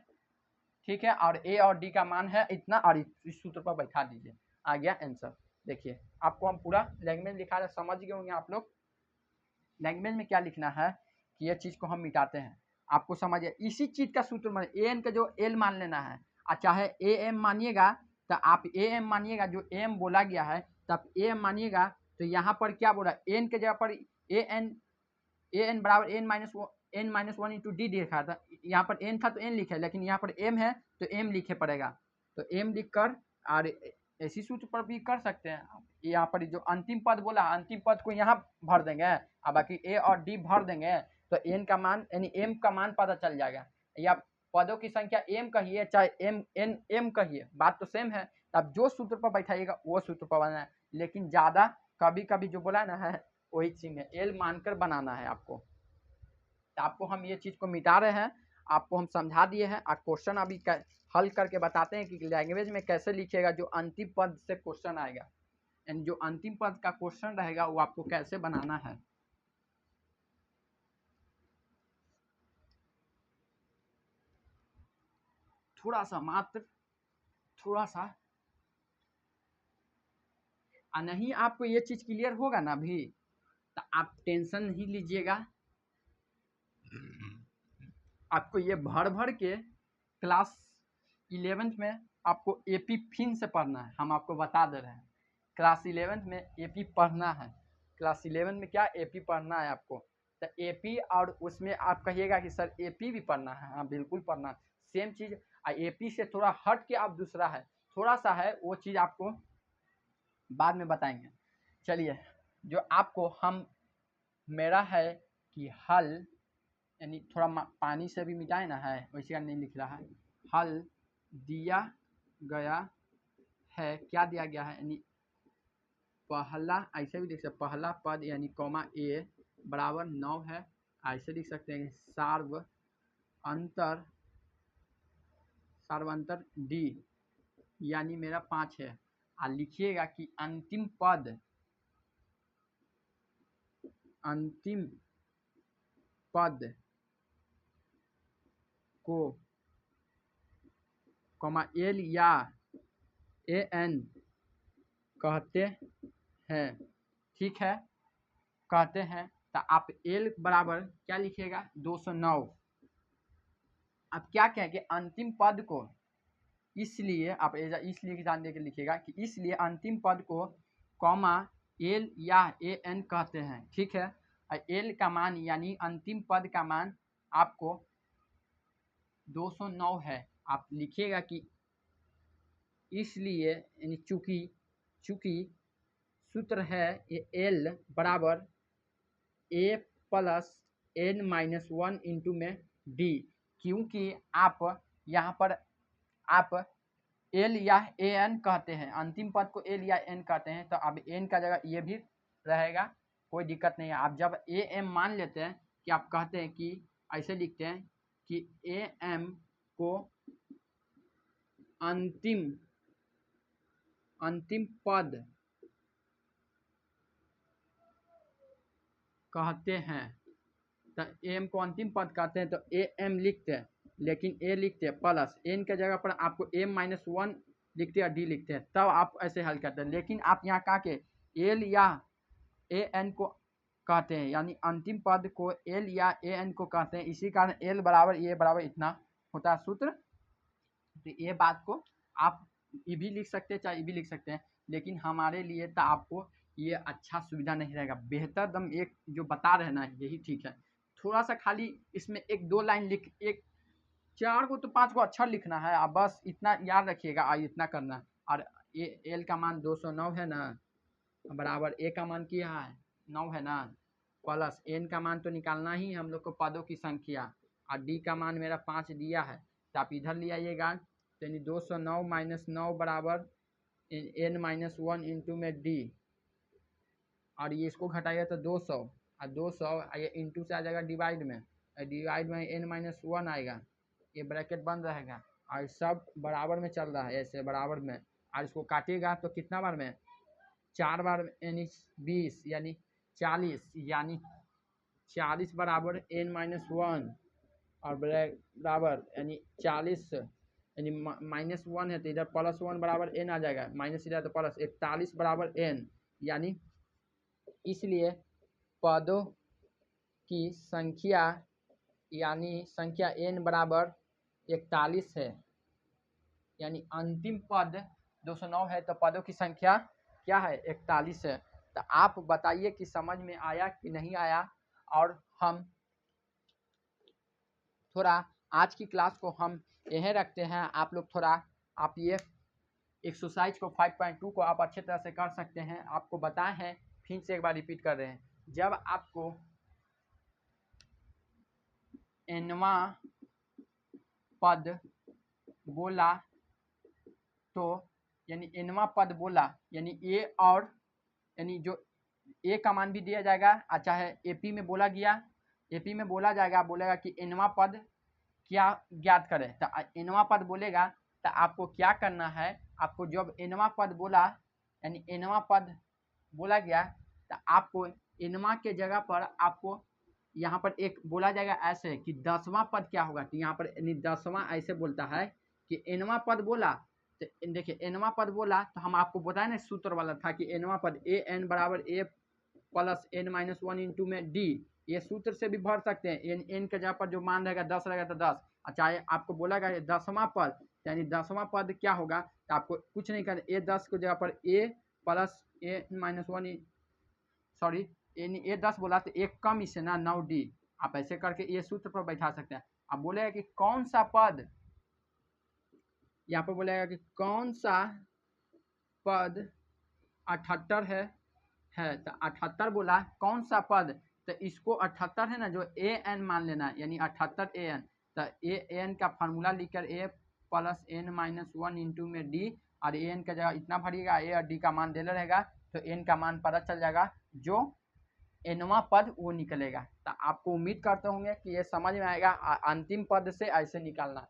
ठीक है, और ए और डी का मान है इतना, और इस सूत्र पर बैठा दीजिए, आ गया आंसर। देखिए आपको हम पूरा लैंग्वेज लिखा रहे, समझ गए होंगे आप लोग। लैंग्वेज में क्या लिखना है कि ये चीज़ को हम मिटाते हैं, आपको समझिए इसी चीज़ का सूत्र मान, ए एन का जो एल मान लेना है, और चाहे ए एम मानिएगा, तो आप ए एम मानिएगा, जो एम बोला गया है तब ए एम मानिएगा, तो यहाँ पर क्या बोला, एन के जगह पर ए एन बराबर n minus one into d लिखा था, यहाँ पर एन था तो एन लिखे, लेकिन यहाँ पर एम है तो एम लिखे पड़ेगा, तो एम लिख कर और ऐसी सूत्र पर भी कर सकते हैं। यहाँ पर जो अंतिम पद बोला, अंतिम पद को यहाँ भर देंगे, और बाकी ए और डी भर देंगे, तो एन का मान यानी एम का मान पता चल जाएगा, या पदों की संख्या एम कहिए चाहे एम कहिए, बात तो सेम है। अब जो सूत्र पर बैठाइएगा वो सूत्र पर बनाना है, लेकिन ज़्यादा कभी कभी जो बोला ना है वही चीज है, एल मानकर बनाना है आपको। तो आपको हम ये चीज़ को मिटा रहे हैं, आपको हम समझा दिए हैं, और क्वेश्चन अभी हल करके बताते हैं कि लैंग्वेज में कैसे लिखिएगा, जो अंतिम पद से क्वेश्चन आएगा, यानी जो अंतिम पद का क्वेश्चन रहेगा वो आपको कैसे बनाना है। थोड़ा सा मात्र थोड़ा सा, नहीं आपको ये चीज़ क्लियर होगा ना अभी, तो आप टेंशन नहीं लीजिएगा, आपको ये भर भर के क्लास 11th में आपको एपी फिन से पढ़ना है, हम आपको बता दे रहे हैं क्लास 11th में एपी पढ़ना है, क्लास 11 में क्या एपी पढ़ना है आपको, तो एपी, और उसमें आप कहिएगा कि सर एपी भी पढ़ना है, हाँ बिल्कुल पढ़ना है, सेम चीज़, एपी से थोड़ा हट के आप दूसरा है, थोड़ा सा है वो चीज़ आपको बाद में बताएंगे। चलिए, जो आपको हम मेरा है कि हल यानी थोड़ा पानी से भी मिटाए ना है, वैसे का नहीं लिख रहा है, हल दिया गया है, क्या दिया गया है, यानी पहला, ऐसे भी लिख सकते, पहला पद यानी कॉमा ए बराबर 9 है, ऐसे लिख सकते हैं सार्वंतर डी यानी मेरा 5 है, और लिखिएगा कि अंतिम पद को कॉमा एल या ए एन कहते हैं, ठीक है, कहते हैं, तो आप एल बराबर क्या लिखिएगा 209। अब क्या कहें कि अंतिम पद को, इसलिए आप इसलिए ध्यान दे के लिखिएगा कि इसलिए अंतिम पद को कॉमा एल या ए एन कहते हैं, ठीक है, और एल का मान यानी अंतिम पद का मान आपको 209 है, आप लिखिएगा कि इसलिए यानी चूंकि सूत्र है एल बराबर A plus N minus one into में डी, क्योंकि आप यहाँ पर आप एल या ए एन कहते हैं, अंतिम पद को एल या एन कहते हैं, तो अब एन का जगह ये भी रहेगा, कोई दिक्कत नहीं है। आप जब ए एम मान लेते हैं कि आप कहते हैं कि ऐसे लिखते हैं कि ए एम को अंतिम पद कहते हैं, तो एम को अंतिम पद कहते हैं, तो ए एम लिखते हैं, लेकिन ए लिखते हैं प्लस एन के जगह पर आपको एम माइनस वन लिखते हैं, डी लिखते हैं, तब आप ऐसे हल करते हैं। लेकिन आप यहाँ कहा के एल या ए एन को कहते हैं, यानी अंतिम पद को एल या ए एन को कहते हैं, इसी कारण एल बराबर ए बराबर इतना होता है सूत्र। तो ये बात को आप ये भी लिख सकते हैं चाहे ये भी लिख सकते हैं, लेकिन हमारे लिए तो आपको ये अच्छा सुविधा नहीं रहेगा। बेहतर दम एक जो बता रहे ना यही ठीक है। थोड़ा सा खाली इसमें एक दो लाइन लिख, एक 4 को तो 5 को अक्षर लिखना है, आप बस इतना याद रखिएगा, इतना करना है। और ये एल का मान 209 है ना, बराबर ए का मान क्या है 9 है ना, प्लस एन का मान तो निकालना ही हम लोग को पदों की संख्या, और डी का मान मेरा 5 दिया है, तो आप इधर ले आइएगा। तो यानी 209 माइनस 9 बराबर एन माइनस 1 इंटू में डी, और ये इसको घटाइएगा तो 200, और 200 ये इंटू से आ जाएगा डिवाइड में, डिवाइड में एन माइनस 1 आएगा, ये ब्रैकेट बंद रहेगा, और सब बराबर में चल रहा है ऐसे बराबर में, और इसको काटिएगा तो कितना बार में 4 बार यानी 20 यानी 40, यानी 40 बराबर एन माइनस 1 और बराबर यानी 40 यानी माइनस 1 है तो इधर प्लस 1 बराबर एन आ जाएगा, माइनस इधर तो प्लस 41 बराबर एन, यानी इसलिए पदों की संख्या यानी संख्या एन बराबर 41 है, यानी अंतिम पद 209 है तो पदों की संख्या क्या है 41 है। तो आप बताइए कि समझ में आया कि नहीं आया। और हम थोड़ा आज की क्लास को हम यहीं रखते हैं। आप लोग थोड़ा आप ये एक्सरसाइज को 5.2 को आप अच्छे तरह से कर सकते हैं। आपको बताए हैं, फिर से एक बार रिपीट कर रहे हैं, जब आपको एनवा पद बोला तो यानी एनवा पद बोला यानी ए और यानी जो ए का मान भी दिया जाएगा, चाहे एपी में बोला गया, एपी में बोला जाएगा, बोलेगा कि एनवा पद क्या ज्ञात करें। तो एनवा पद बोलेगा तो आपको क्या करना है, आपको जब एनवा पद बोला यानी एनवा पद बोला गया तो आपको एनवा के जगह पर आपको यहाँ पर एक बोला जाएगा ऐसे कि 10वां पद क्या होगा, तो यहाँ पर यानी 10वां ऐसे बोलता है कि एनवा पद बोला, तो देखिए एनवा पद बोला तो हम आपको बताए ना सूत्र वाला था कि एनवा पद ए एन बराबर A plus N minus 1 into में डी, ये सूत्र से भी भर सकते हैं। एन के जगह पर जो मान रहेगा 10 रहेगा तो 10, चाहे आपको बोला गया 10वां पद यानी 10वां पद क्या होगा, तो आपको कुछ नहीं करना, ए 10 की जगह पर ए प्लस ए माइनस 1 सॉरी ए 10 बोला तो एक कम इससे ना 9 डी, आप ऐसे करके ये सूत्र पर बैठा सकते हैं। अब बोलेगा कि कौन सा पद, यहाँ पर बोलेगा कि कौन सा पद 78 है तो 78 बोला कौन सा पद, तो इसको 78 है ना जो ए एन मान लेना यानी 78 ए एन, तो ए एन का फार्मूला लिखकर ए प्लस एन माइनस 1 इंटू में डी, और ए एन का जगह इतना भरिएगा, ए और डी का मान देना रहेगा तो एन का मान पता चल जाएगा, जो एनवा पद वो निकलेगा। तो आपको उम्मीद करते होंगे कि ये समझ में आएगा। अंतिम पद से ऐसे निकालना,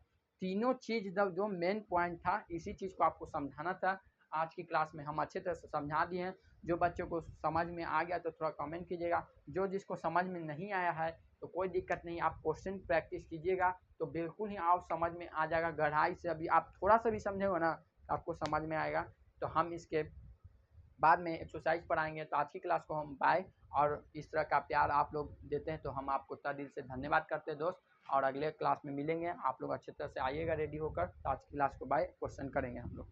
तीनों चीज जो मेन पॉइंट था इसी चीज को आपको समझाना था। आज की क्लास में हम अच्छे तरह से समझा दिए हैं। जो बच्चों को समझ में आ गया तो थोड़ा कमेंट कीजिएगा, जो जिसको समझ में नहीं आया है तो कोई दिक्कत नहीं, आप क्वेश्चन प्रैक्टिस कीजिएगा तो बिल्कुल ही आप समझ में आ जाएगा। गहराई से अभी आप थोड़ा सा भी समझेगा ना आपको समझ में आएगा। तो हम इसके बाद में एक्सरसाइज पर आएंगे। तो आज की क्लास को हम बाय, और इस तरह का प्यार आप लोग देते हैं तो हम आपको तहे दिल से धन्यवाद करते हैं दोस्त। और अगले क्लास में मिलेंगे, आप लोग अच्छे तरह से आइएगा रेडी होकर। तो आज की क्लास को बाय, क्वेश्चन करेंगे हम लोग।